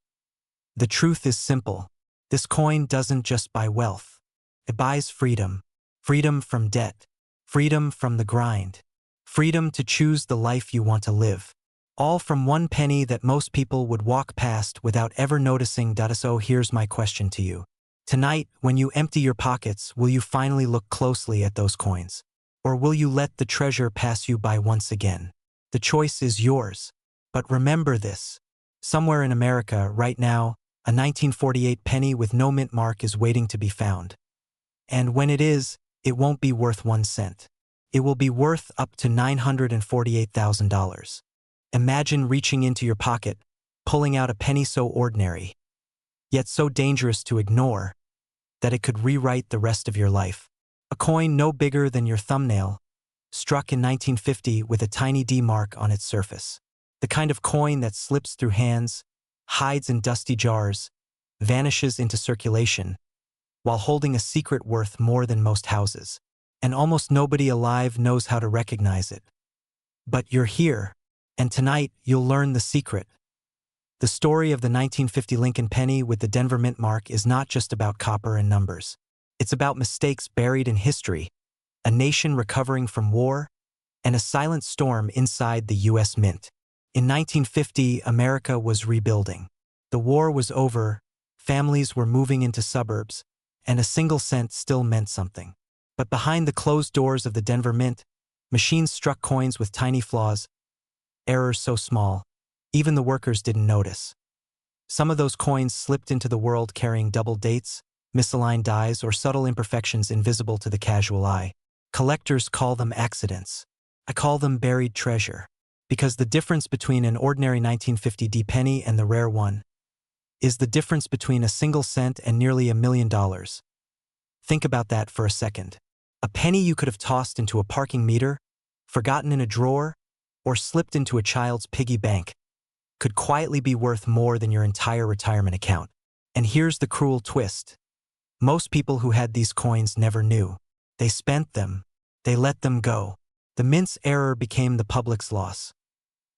The truth is simple. This coin doesn't just buy wealth. It buys freedom. Freedom from debt. Freedom from the grind. Freedom to choose the life you want to live. All from one penny that most people would walk past without ever noticing. So here's my question to you. Tonight, when you empty your pockets, will you finally look closely at those coins? Or will you let the treasure pass you by once again? The choice is yours. But remember this. Somewhere in America, right now, a 1948 penny with no mint mark is waiting to be found. And when it is, it won't be worth 1 cent. It will be worth up to $948,000. Imagine reaching into your pocket, pulling out a penny so ordinary, yet so dangerous to ignore, that it could rewrite the rest of your life. A coin no bigger than your thumbnail, struck in 1950 with a tiny D mark on its surface. The kind of coin that slips through hands, hides in dusty jars, vanishes into circulation, while holding a secret worth more than most houses. And almost nobody alive knows how to recognize it. But you're here, and tonight you'll learn the secret. The story of the 1950 Lincoln penny with the Denver mint mark is not just about copper and numbers. It's about mistakes buried in history, a nation recovering from war, and a silent storm inside the U.S. Mint. In 1950, America was rebuilding. The war was over, families were moving into suburbs, and a single cent still meant something. But behind the closed doors of the Denver Mint, machines struck coins with tiny flaws, errors so small, even the workers didn't notice. Some of those coins slipped into the world carrying double dates, misaligned dies, or subtle imperfections invisible to the casual eye. Collectors call them accidents. I call them buried treasure, because the difference between an ordinary 1950 D penny and the rare one is the difference between a single cent and nearly $1 million. Think about that for a second. A penny you could have tossed into a parking meter, forgotten in a drawer, or slipped into a child's piggy bank could quietly be worth more than your entire retirement account. And here's the cruel twist. Most people who had these coins never knew. They spent them. They let them go. The mint's error became the public's loss.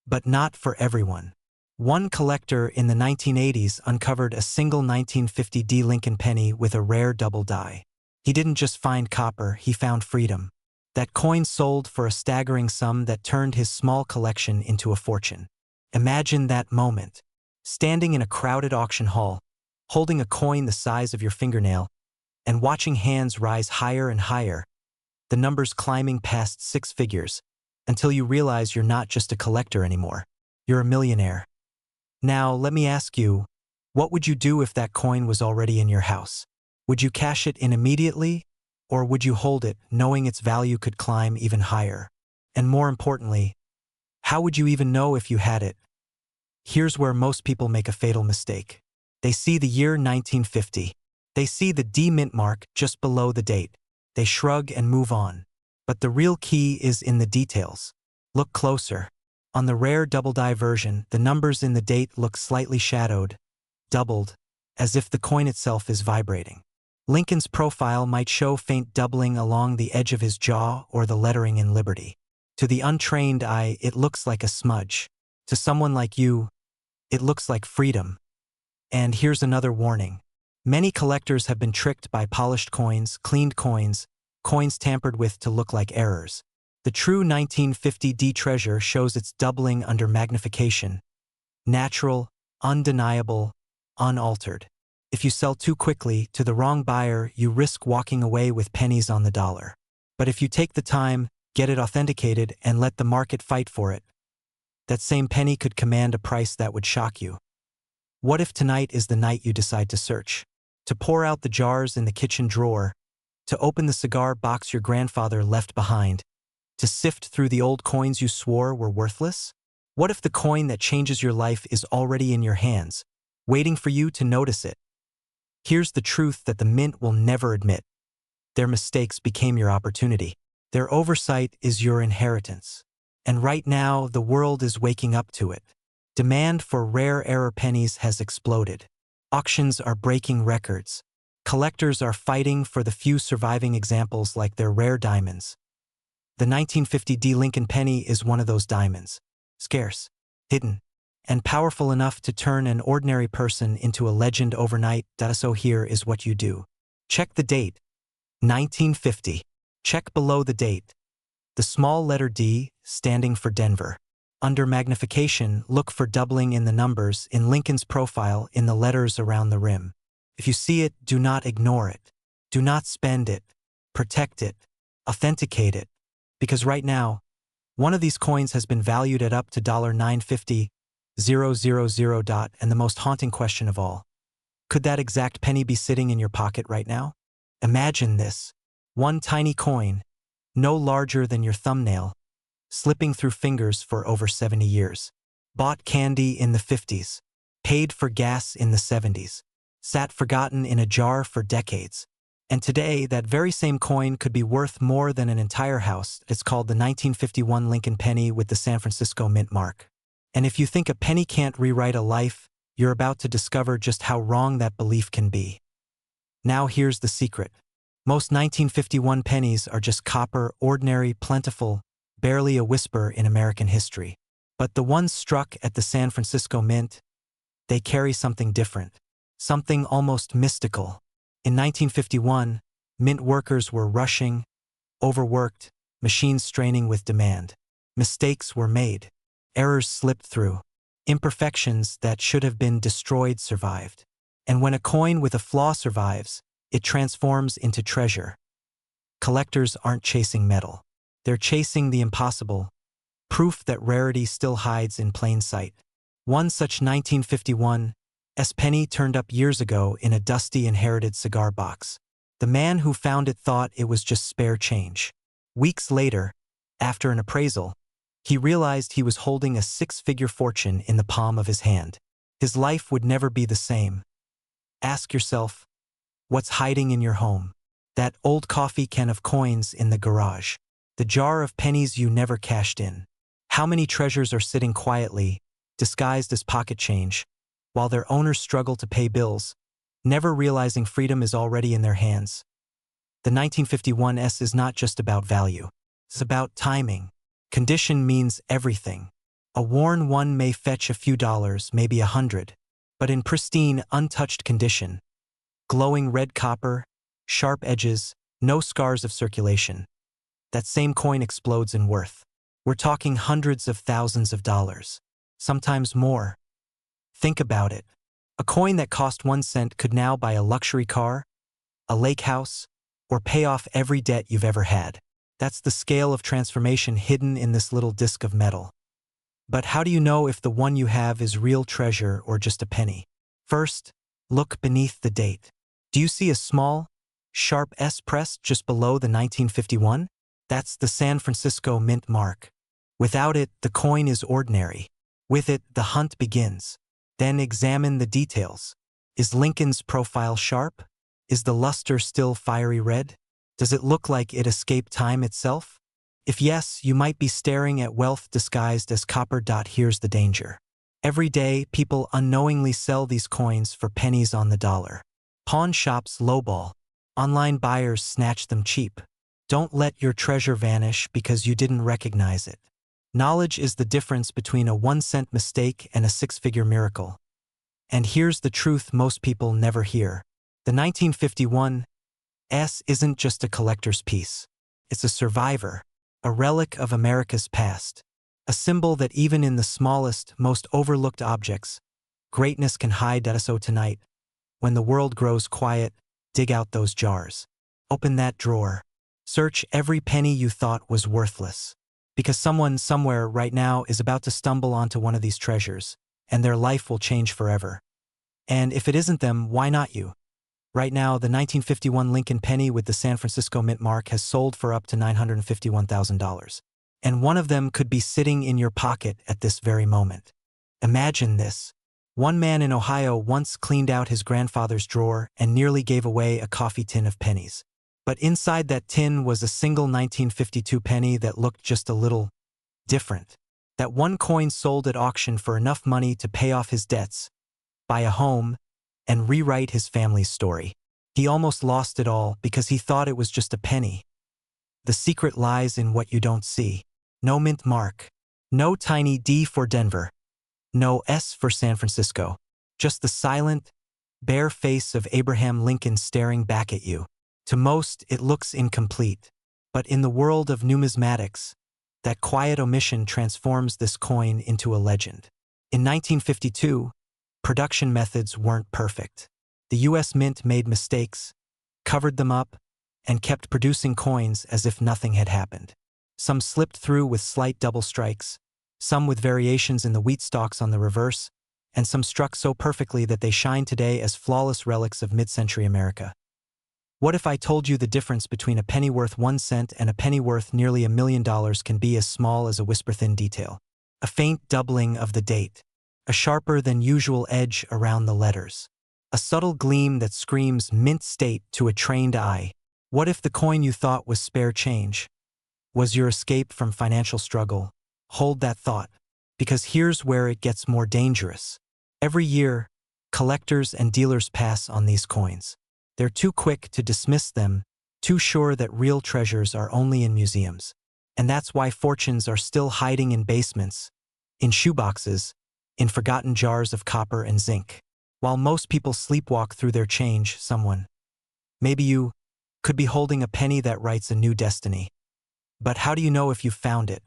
But not for everyone. One collector in the 1980s uncovered a single 1950 D Lincoln penny with a rare double die. He didn't just find copper, he found freedom. That coin sold for a staggering sum that turned his small collection into a fortune. Imagine that moment. Standing in a crowded auction hall, holding a coin the size of your fingernail, and watching hands rise higher and higher, the numbers climbing past 6 figures, until you realize you're not just a collector anymore. You're a millionaire. Now, let me ask you, what would you do if that coin was already in your house? Would you cash it in immediately, or would you hold it, knowing its value could climb even higher? And more importantly, how would you even know if you had it? Here's where most people make a fatal mistake. They see the year 1950. They see the D mint mark just below the date. They shrug and move on. But the real key is in the details. Look closer. On the rare double die version, the numbers in the date look slightly shadowed, doubled, as if the coin itself is vibrating. Lincoln's profile might show faint doubling along the edge of his jaw or the lettering in Liberty. To the untrained eye, it looks like a smudge. To someone like you, it looks like freedom. And here's another warning. Many collectors have been tricked by polished coins, cleaned coins, coins tampered with to look like errors. The true 1950 D treasure shows its doubling under magnification. Natural, undeniable, unaltered. If you sell too quickly to the wrong buyer, you risk walking away with pennies on the dollar. But if you take the time, get it authenticated, and let the market fight for it, that same penny could command a price that would shock you. What if tonight is the night you decide to search? To pour out the jars in the kitchen drawer, to open the cigar box your grandfather left behind, to sift through the old coins you swore were worthless? What if the coin that changes your life is already in your hands, waiting for you to notice it? Here's the truth that the mint will never admit. Their mistakes became your opportunity. Their oversight is your inheritance. And right now, the world is waking up to it. Demand for rare error pennies has exploded. Auctions are breaking records. Collectors are fighting for the few surviving examples like their rare diamonds. The 1950 D Lincoln penny is one of those diamonds. Scarce, hidden, and powerful enough to turn an ordinary person into a legend overnight. So here is what you do. Check the date. 1950. Check below the date. The small letter D, standing for Denver. Under magnification, look for doubling in the numbers in Lincoln's profile in the letters around the rim. If you see it, do not ignore it. Do not spend it. Protect it. Authenticate it. Because right now, one of these coins has been valued at up to $950,000. And the most haunting question of all, could that exact penny be sitting in your pocket right now? Imagine this. One tiny coin, no larger than your thumbnail, slipping through fingers for over 70 years. Bought candy in the 50s, paid for gas in the 70s, sat forgotten in a jar for decades. And today, that very same coin could be worth more than an entire house. It's called the 1951 Lincoln penny with the San Francisco mint mark. And if you think a penny can't rewrite a life, you're about to discover just how wrong that belief can be. Now here's the secret. Most 1951 pennies are just copper, ordinary, plentiful, barely a whisper in American history. But the ones struck at the San Francisco Mint, they carry something different, something almost mystical. In 1951, mint workers were rushing, overworked, machines straining with demand. Mistakes were made. Errors slipped through. Imperfections that should have been destroyed survived. And when a coin with a flaw survives, it transforms into treasure. Collectors aren't chasing metal. They're chasing the impossible, proof that rarity still hides in plain sight. One such 1951 penny turned up years ago in a dusty inherited cigar box. The man who found it thought it was just spare change. Weeks later, after an appraisal, he realized he was holding a six-figure fortune in the palm of his hand. His life would never be the same. Ask yourself, what's hiding in your home? That old coffee can of coins in the garage. The jar of pennies you never cashed in. How many treasures are sitting quietly, disguised as pocket change, while their owners struggle to pay bills, never realizing freedom is already in their hands? The 1951s is not just about value. It's about timing. Condition means everything. A worn one may fetch a few dollars, maybe 100, but in pristine, untouched condition, glowing red copper, sharp edges, no scars of circulation, that same coin explodes in worth. We're talking hundreds of thousands of dollars, sometimes more. Think about it. A coin that cost 1 cent could now buy a luxury car, a lake house, or pay off every debt you've ever had. That's the scale of transformation hidden in this little disc of metal. But how do you know if the one you have is real treasure or just a penny? First, look beneath the date. Do you see a small, sharp S pressed just below the 1951? That's the San Francisco Mint mark. Without it, the coin is ordinary. With it, the hunt begins. Then examine the details. Is Lincoln's profile sharp? Is the luster still fiery red? Does it look like it escaped time itself? If yes, you might be staring at wealth disguised as copper. Here's the danger. Every day, people unknowingly sell these coins for pennies on the dollar. Pawn shops lowball. Online buyers snatch them cheap. Don't let your treasure vanish because you didn't recognize it. Knowledge is the difference between a 1-cent mistake and a 6-figure miracle. And here's the truth most people never hear. The 1951 isn't just a collector's piece. It's a survivor, a relic of America's past, a symbol that even in the smallest, most overlooked objects, greatness can hide. So tonight, when the world grows quiet, dig out those jars. Open that drawer. Search every penny you thought was worthless. Because someone somewhere right now is about to stumble onto one of these treasures, and their life will change forever. And if it isn't them, why not you? Right now, the 1951 Lincoln penny with the San Francisco Mint mark has sold for up to $951,000. And one of them could be sitting in your pocket at this very moment. Imagine this. One man in Ohio once cleaned out his grandfather's drawer and nearly gave away a coffee tin of pennies. But inside that tin was a single 1952 penny that looked just a little different. That one coin sold at auction for enough money to pay off his debts, buy a home, and rewrite his family's story. He almost lost it all because he thought it was just a penny. The secret lies in what you don't see. No mint mark. No tiny D for Denver. No S for San Francisco. Just the silent, bare face of Abraham Lincoln staring back at you. To most, it looks incomplete. But in the world of numismatics, that quiet omission transforms this coin into a legend. In 1952, production methods weren't perfect. The U.S. Mint made mistakes, covered them up, and kept producing coins as if nothing had happened. Some slipped through with slight double strikes, some with variations in the wheat stalks on the reverse, and some struck so perfectly that they shine today as flawless relics of mid-century America. What if I told you the difference between a penny worth 1 cent and a penny worth nearly $1 million can be as small as a whisper-thin detail? A faint doubling of the date. A sharper than usual edge around the letters. A subtle gleam that screams mint state to a trained eye. What if the coin you thought was spare change was your escape from financial struggle? Hold that thought, because here's where it gets more dangerous. Every year, collectors and dealers pass on these coins. They're too quick to dismiss them, too sure that real treasures are only in museums. And that's why fortunes are still hiding in basements, in shoeboxes, in forgotten jars of copper and zinc. While most people sleepwalk through their change, maybe you, could be holding a penny that writes a new destiny. But how do you know if you've found it?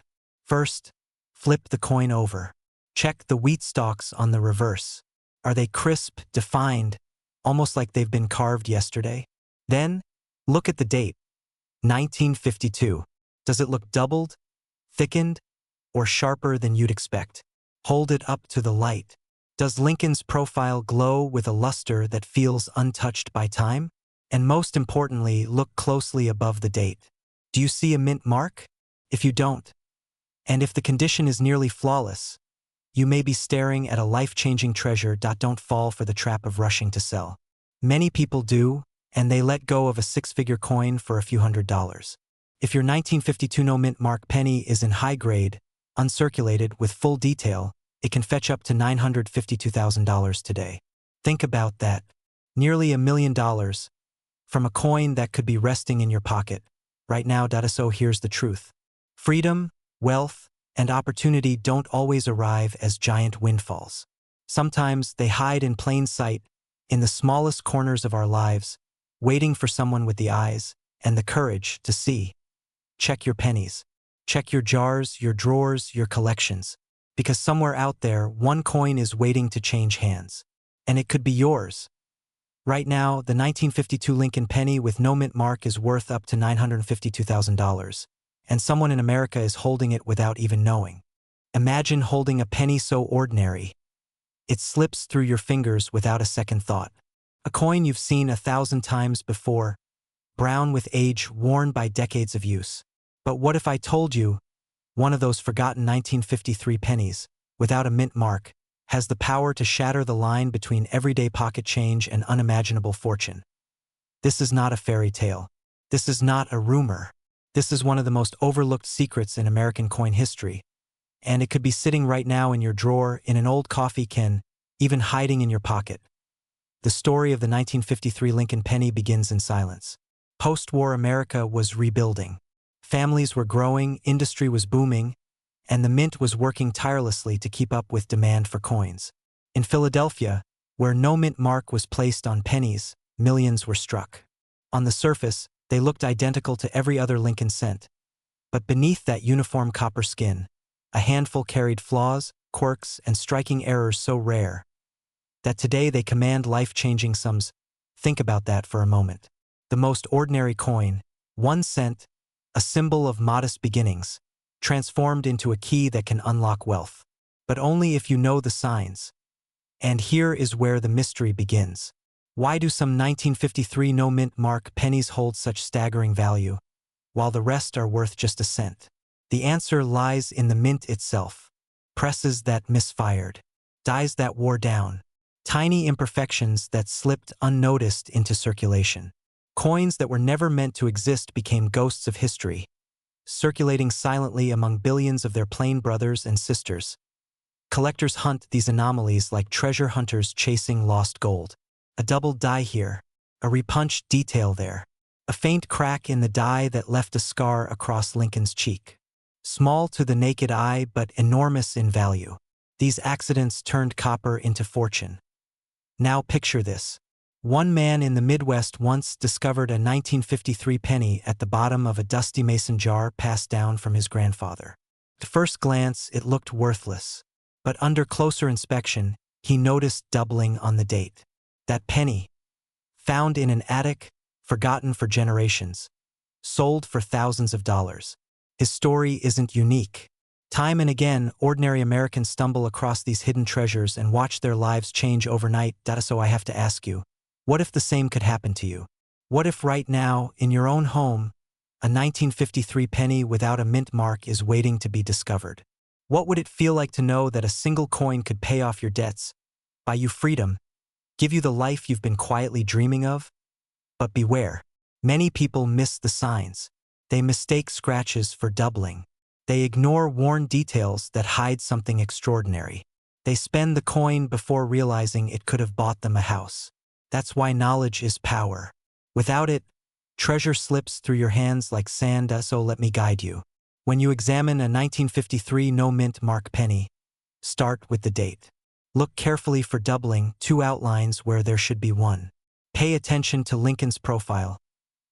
First, flip the coin over. Check the wheat stalks on the reverse. Are they crisp, defined, almost like they've been carved yesterday? Then, look at the date, 1952. Does it look doubled, thickened, or sharper than you'd expect? Hold it up to the light. Does Lincoln's profile glow with a luster that feels untouched by time? And most importantly, look closely above the date. Do you see a mint mark? If you don't, and if the condition is nearly flawless, you may be staring at a life-changing treasure. Don't fall for the trap of rushing to sell. Many people do, and they let go of a six-figure coin for a few $100s. If your 1952 no-mint mark penny is in high grade, uncirculated, with full detail, it can fetch up to $952,000 today. Think about that. Nearly $1 million from a coin that could be resting in your pocket right now. So here's the truth. Freedom, wealth, and opportunity don't always arrive as giant windfalls. Sometimes they hide in plain sight, in the smallest corners of our lives, waiting for someone with the eyes and the courage to see. Check your pennies. Check your jars, your drawers, your collections. Because somewhere out there, one coin is waiting to change hands. And it could be yours. Right now, the 1952 Lincoln penny with no mint mark is worth up to $952,000. And someone in America is holding it without even knowing. Imagine holding a penny so ordinary. It slips through your fingers without a second thought. A coin you've seen 1,000 times before, brown with age, worn by decades of use. But what if I told you one of those forgotten 1953 pennies, without a mint mark, has the power to shatter the line between everyday pocket change and unimaginable fortune? This is not a fairy tale. This is not a rumor. This is one of the most overlooked secrets in American coin history. And it could be sitting right now in your drawer, in an old coffee can, even hiding in your pocket. The story of the 1953 Lincoln penny begins in silence. Post-war America was rebuilding. Families were growing, industry was booming, and the mint was working tirelessly to keep up with demand for coins. In Philadelphia, where no mint mark was placed on pennies, millions were struck. On the surface, they looked identical to every other Lincoln cent. But beneath that uniform copper skin, a handful carried flaws, quirks, and striking errors so rare that today they command life-changing sums. Think about that for a moment. The most ordinary coin, 1 cent, a symbol of modest beginnings, transformed into a key that can unlock wealth. But only if you know the signs. And here is where the mystery begins. Why do some 1953 no-mint mark pennies hold such staggering value, while the rest are worth just a cent? The answer lies in the mint itself. Presses that misfired, dies that wore down, tiny imperfections that slipped unnoticed into circulation. Coins that were never meant to exist became ghosts of history, circulating silently among billions of their plain brothers and sisters. Collectors hunt these anomalies like treasure hunters chasing lost gold. A double die here, a repunched detail there, a faint crack in the die that left a scar across Lincoln's cheek. Small to the naked eye but enormous in value. These accidents turned copper into fortune. Now picture this. One man in the Midwest once discovered a 1953 penny at the bottom of a dusty mason jar passed down from his grandfather. At first glance, it looked worthless, but under closer inspection, he noticed doubling on the date. That penny, found in an attic, forgotten for generations, sold for thousands of dollars. His story isn't unique. Time and again, ordinary Americans stumble across these hidden treasures and watch their lives change overnight. So I have to ask you, what if the same could happen to you? What if right now, in your own home, a 1953 penny without a mint mark is waiting to be discovered? What would it feel like to know that a single coin could pay off your debts, buy you freedom, give you the life you've been quietly dreaming of? But beware, many people miss the signs. They mistake scratches for doubling. They ignore worn details that hide something extraordinary. They spend the coin before realizing it could have bought them a house. That's why knowledge is power. Without it, treasure slips through your hands like sand, so let me guide you. When you examine a 1953 no-mint mark penny, start with the date. Look carefully for doubling, 2 outlines where there should be 1. Pay attention to Lincoln's profile.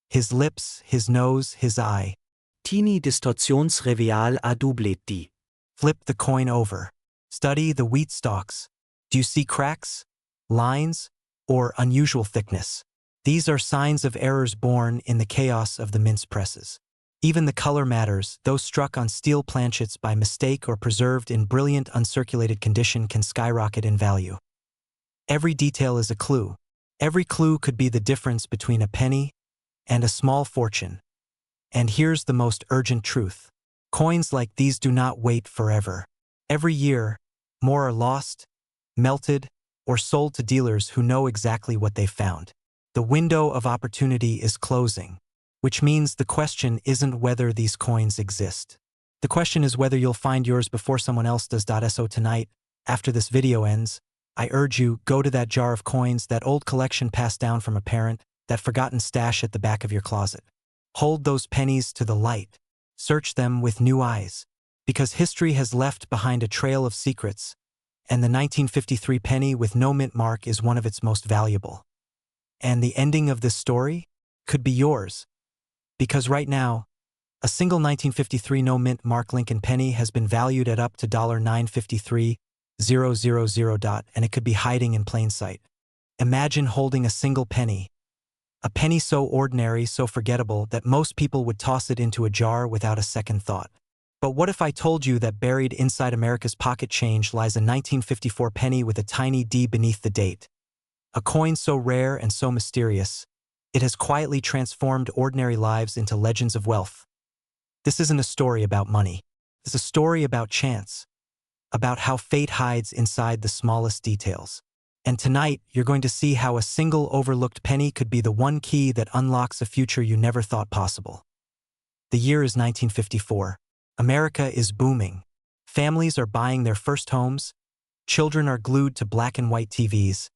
His lips, his nose, his eye. Tini distorsionsreveal a dubleti. Flip the coin over. Study the wheat stalks. Do you see cracks, lines, or unusual thickness? These are signs of errors born in the chaos of the mince presses. Even the color matters. Those struck on steel planchets by mistake or preserved in brilliant uncirculated condition can skyrocket in value. Every detail is a clue. Every clue could be the difference between a penny and a small fortune. And here's the most urgent truth. Coins like these do not wait forever. Every year, more are lost, melted, or sold to dealers who know exactly what they found. The window of opportunity is closing, which means the question isn't whether these coins exist. The question is whether you'll find yours before someone else does. So tonight, after this video ends, I urge you, go to that jar of coins, that old collection passed down from a parent, that forgotten stash at the back of your closet. Hold those pennies to the light. Search them with new eyes, because history has left behind a trail of secrets, and the 1953 penny with no mint mark is one of its most valuable. And the ending of this story could be yours, because right now, a single 1953 no mint mark Lincoln penny has been valued at up to $953,000, and it could be hiding in plain sight. Imagine holding a single penny, a penny so ordinary, so forgettable that most people would toss it into a jar without a second thought. But what if I told you that buried inside America's pocket change lies a 1954 penny with a tiny D beneath the date? A coin so rare and so mysterious, it has quietly transformed ordinary lives into legends of wealth. This isn't a story about money. It's a story about chance, about how fate hides inside the smallest details. And tonight, you're going to see how a single overlooked penny could be the one key that unlocks a future you never thought possible. The year is 1954. America is booming. Families are buying their first homes, children are glued to black and white TVs,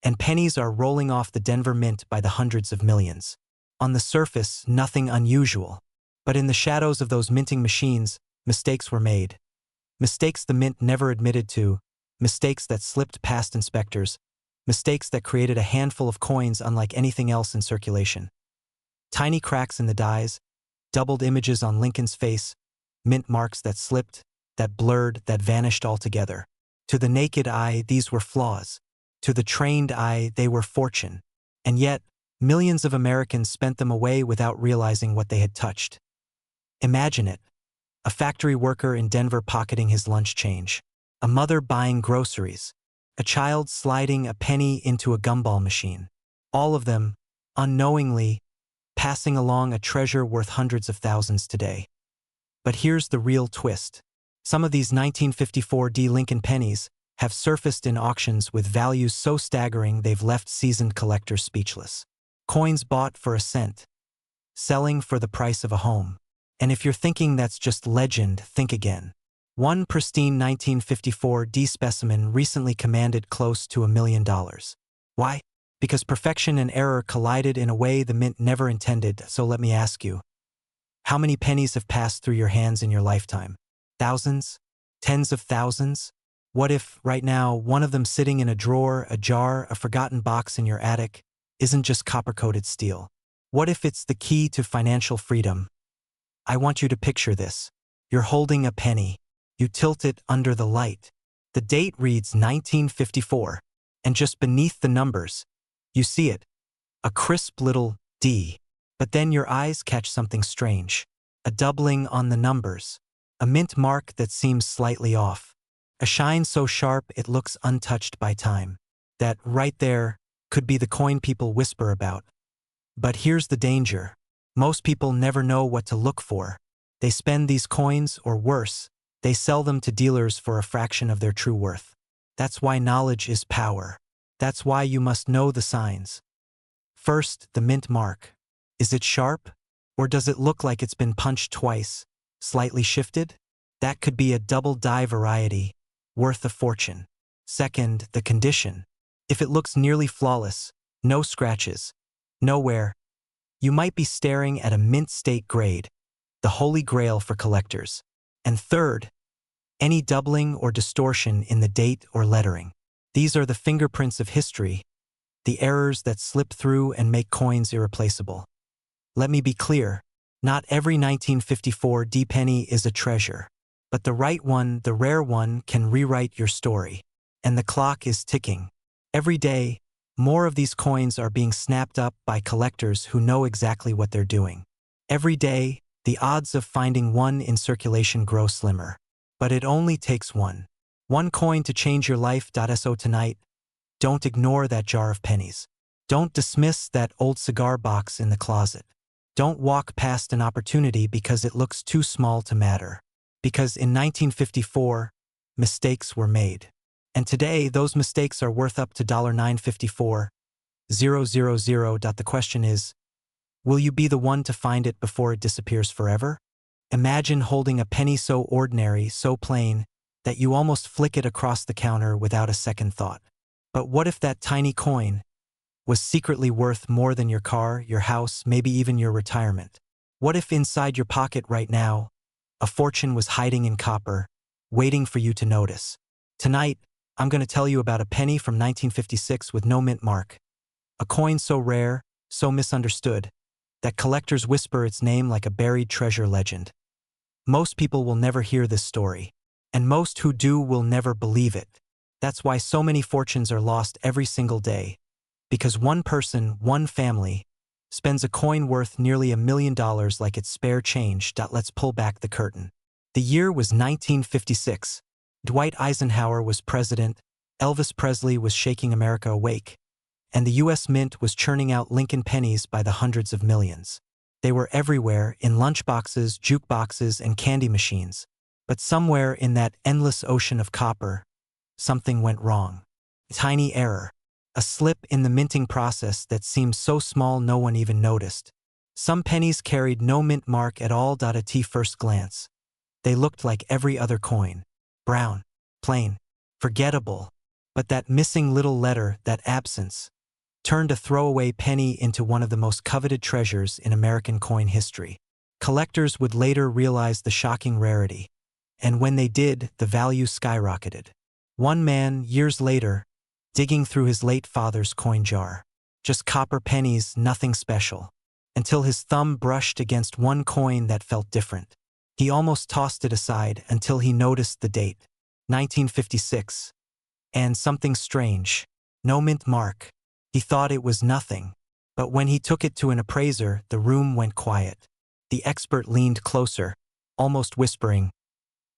and pennies are rolling off the Denver Mint by the hundreds of millions. On the surface, nothing unusual. But in the shadows of those minting machines, mistakes were made. Mistakes the mint never admitted to, mistakes that slipped past inspectors, mistakes that created a handful of coins unlike anything else in circulation. Tiny cracks in the dies, doubled images on Lincoln's face, mint marks that slipped, that blurred, that vanished altogether. To the naked eye, these were flaws. To the trained eye, they were fortune. And yet, millions of Americans spent them away without realizing what they had touched. Imagine it. A factory worker in Denver pocketing his lunch change. A mother buying groceries. A child sliding a penny into a gumball machine. All of them, unknowingly, passing along a treasure worth hundreds of thousands today. But here's the real twist. Some of these 1954 Lincoln pennies have surfaced in auctions with values so staggering they've left seasoned collectors speechless. Coins bought for a cent, selling for the price of a home. And if you're thinking that's just legend, think again. One pristine 1954 specimen recently commanded close to $1 million. Why? Because perfection and error collided in a way the mint never intended. So let me ask you, how many pennies have passed through your hands in your lifetime? Thousands? Tens of thousands? What if, right now, one of them sitting in a drawer, a jar, a forgotten box in your attic, isn't just copper-coated steel? What if it's the key to financial freedom? I want you to picture this. You're holding a penny. You tilt it under the light. The date reads 1954, and just beneath the numbers, you see it, a crisp little D. But then your eyes catch something strange. A doubling on the numbers. A mint mark that seems slightly off. A shine so sharp it looks untouched by time. That, right there, could be the coin people whisper about. But here's the danger. Most people never know what to look for. They spend these coins, or worse, they sell them to dealers for a fraction of their true worth. That's why knowledge is power. That's why you must know the signs. First, the mint mark. Is it sharp? Or does it look like it's been punched twice, slightly shifted? That could be a double die variety, worth a fortune. Second, the condition. If it looks nearly flawless, no scratches, no wear, you might be staring at a mint state grade, the holy grail for collectors. And third, any doubling or distortion in the date or lettering. These are the fingerprints of history, the errors that slip through and make coins irreplaceable. Let me be clear, not every 1954 D-penny is a treasure, but the right one, the rare one, can rewrite your story. And the clock is ticking. Every day, more of these coins are being snapped up by collectors who know exactly what they're doing. Every day, the odds of finding one in circulation grow slimmer. But it only takes one. One coin to change your life. So tonight, don't ignore that jar of pennies. Don't dismiss that old cigar box in the closet. Don't walk past an opportunity because it looks too small to matter. Because in 1954, mistakes were made. And today, those mistakes are worth up to $954,000. The question is, will you be the one to find it before it disappears forever? Imagine holding a penny so ordinary, so plain, that you almost flick it across the counter without a second thought. But what if that tiny coin was secretly worth more than your car, your house, maybe even your retirement? What if inside your pocket right now, a fortune was hiding in copper, waiting for you to notice? Tonight, I'm going to tell you about a penny from 1956 with no mint mark. A coin so rare, so misunderstood, that collectors whisper its name like a buried treasure legend. Most people will never hear this story, and most who do will never believe it. That's why so many fortunes are lost every single day, because one person, one family, spends a coin worth nearly $1 million like it's spare change. Let's pull back the curtain. The year was 1956. Dwight Eisenhower was president, Elvis Presley was shaking America awake, and the U.S. Mint was churning out Lincoln pennies by the hundreds of millions. They were everywhere, in lunchboxes, jukeboxes, and candy machines. But somewhere in that endless ocean of copper, something went wrong. A tiny error. A slip in the minting process that seemed so small no one even noticed. Some pennies carried no mint mark at all. At first glance, they looked like every other coin. Brown, plain, forgettable. But that missing little letter, that absence, turned a throwaway penny into one of the most coveted treasures in American coin history. Collectors would later realize the shocking rarity, and when they did, the value skyrocketed. One man, years later, digging through his late father's coin jar. Just copper pennies, nothing special. Until his thumb brushed against one coin that felt different. He almost tossed it aside until he noticed the date, 1956. And something strange. No mint mark. He thought it was nothing. But when he took it to an appraiser, the room went quiet. The expert leaned closer, almost whispering,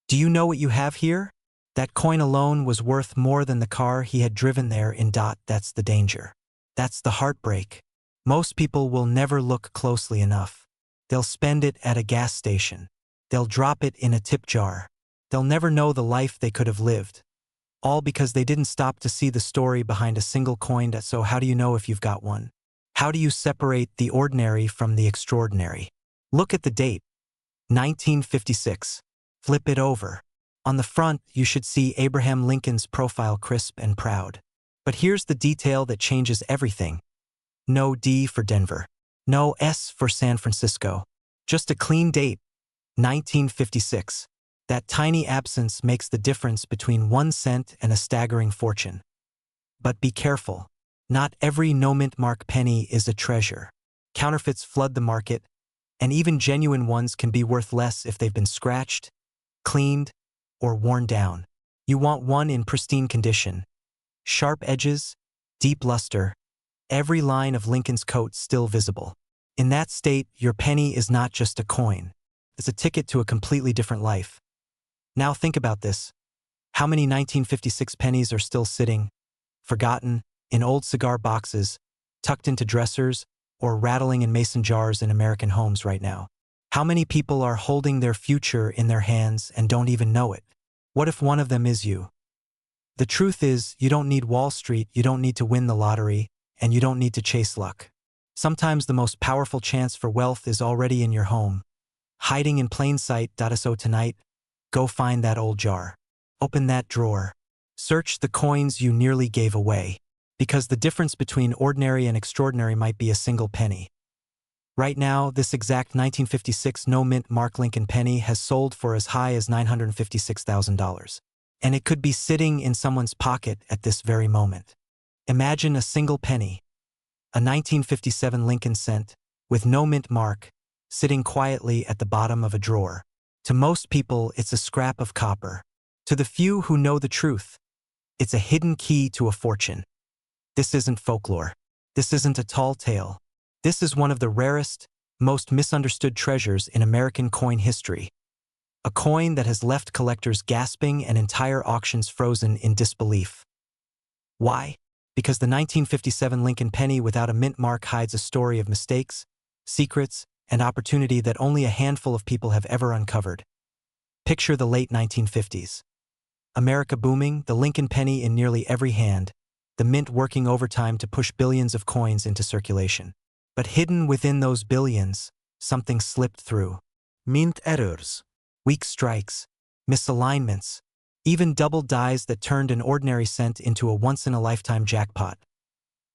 "Do you know what you have here? That coin alone was worth more than the car he had driven there in. That's the danger. That's the heartbreak. Most people will never look closely enough. They'll spend it at a gas station. They'll drop it in a tip jar. They'll never know the life they could have lived. All because they didn't stop to see the story behind a single coin. So how do you know if you've got one? How do you separate the ordinary from the extraordinary? Look at the date, 1956. Flip it over. On the front, you should see Abraham Lincoln's profile, crisp and proud. But here's the detail that changes everything. No D for Denver. No S for San Francisco. Just a clean date, 1956. That tiny absence makes the difference between 1 cent and a staggering fortune. But be careful. Not every no-mint mark penny is a treasure. Counterfeits flood the market, and even genuine ones can be worth less if they've been scratched, cleaned, or worn down. You want one in pristine condition. Sharp edges, deep luster, every line of Lincoln's coat still visible. In that state, your penny is not just a coin. It's a ticket to a completely different life. Now think about this. How many 1956 pennies are still sitting, forgotten, in old cigar boxes, tucked into dressers, or rattling in mason jars in American homes right now? How many people are holding their future in their hands and don't even know it? What if one of them is you? The truth is, you don't need Wall Street, you don't need to win the lottery, and you don't need to chase luck. Sometimes the most powerful chance for wealth is already in your home, hiding in plain sight. So tonight, go find that old jar. Open that drawer. Search the coins you nearly gave away, because the difference between ordinary and extraordinary might be a single penny. Right now, this exact 1956 no-mint mark Lincoln penny has sold for as high as $956,000. And it could be sitting in someone's pocket at this very moment. Imagine a single penny, a 1957 Lincoln cent, with no mint mark, sitting quietly at the bottom of a drawer. To most people, it's a scrap of copper. To the few who know the truth, it's a hidden key to a fortune. This isn't folklore. This isn't a tall tale. This is one of the rarest, most misunderstood treasures in American coin history. A coin that has left collectors gasping and entire auctions frozen in disbelief. Why? Because the 1957 Lincoln penny without a mint mark hides a story of mistakes, secrets, and opportunity that only a handful of people have ever uncovered. Picture the late 1950s. America booming, the Lincoln penny in nearly every hand, the mint working overtime to push billions of coins into circulation. But hidden within those billions, something slipped through. Mint errors, weak strikes, misalignments, even double dies that turned an ordinary cent into a once-in-a-lifetime jackpot.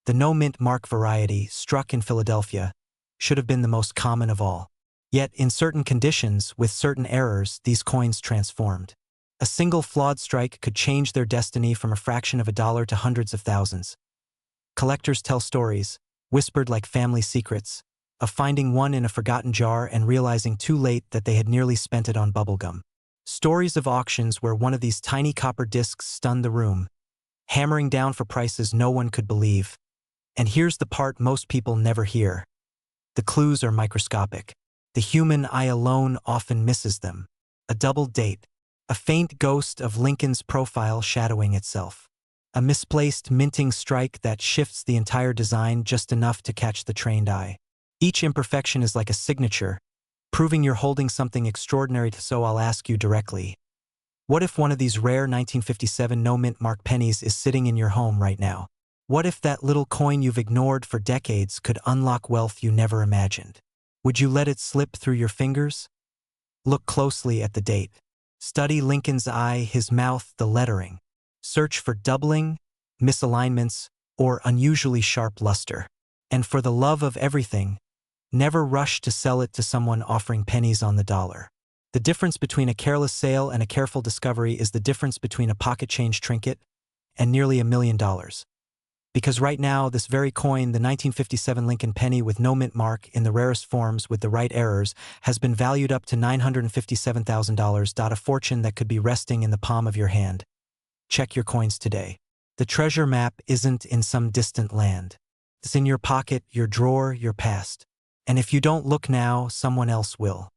The no-mint mark variety, struck in Philadelphia, should have been the most common of all. Yet, in certain conditions, with certain errors, these coins transformed. A single flawed strike could change their destiny from a fraction of a dollar to hundreds of thousands. Collectors tell stories, whispered like family secrets, of finding one in a forgotten jar and realizing too late that they had nearly spent it on bubblegum. Stories of auctions where one of these tiny copper discs stunned the room, hammering down for prices no one could believe. And here's the part most people never hear. The clues are microscopic. The human eye alone often misses them. A double date, a faint ghost of Lincoln's profile shadowing itself. A misplaced minting strike that shifts the entire design just enough to catch the trained eye. Each imperfection is like a signature, proving you're holding something extraordinary. So I'll ask you directly. What if one of these rare 1957 no-mint mark pennies is sitting in your home right now? What if that little coin you've ignored for decades could unlock wealth you never imagined? Would you let it slip through your fingers? Look closely at the date. Study Lincoln's eye, his mouth, the lettering. Search for doubling, misalignments, or unusually sharp luster. And for the love of everything, never rush to sell it to someone offering pennies on the dollar. The difference between a careless sale and a careful discovery is the difference between a pocket change trinket and nearly $1 million. Because right now, this very coin, the 1957 Lincoln penny with no mint mark in the rarest forms with the right errors, has been valued up to $957,000, a fortune that could be resting in the palm of your hand. Check your coins today. The treasure map isn't in some distant land. It's in your pocket, your drawer, your past. And if you don't look now, someone else will.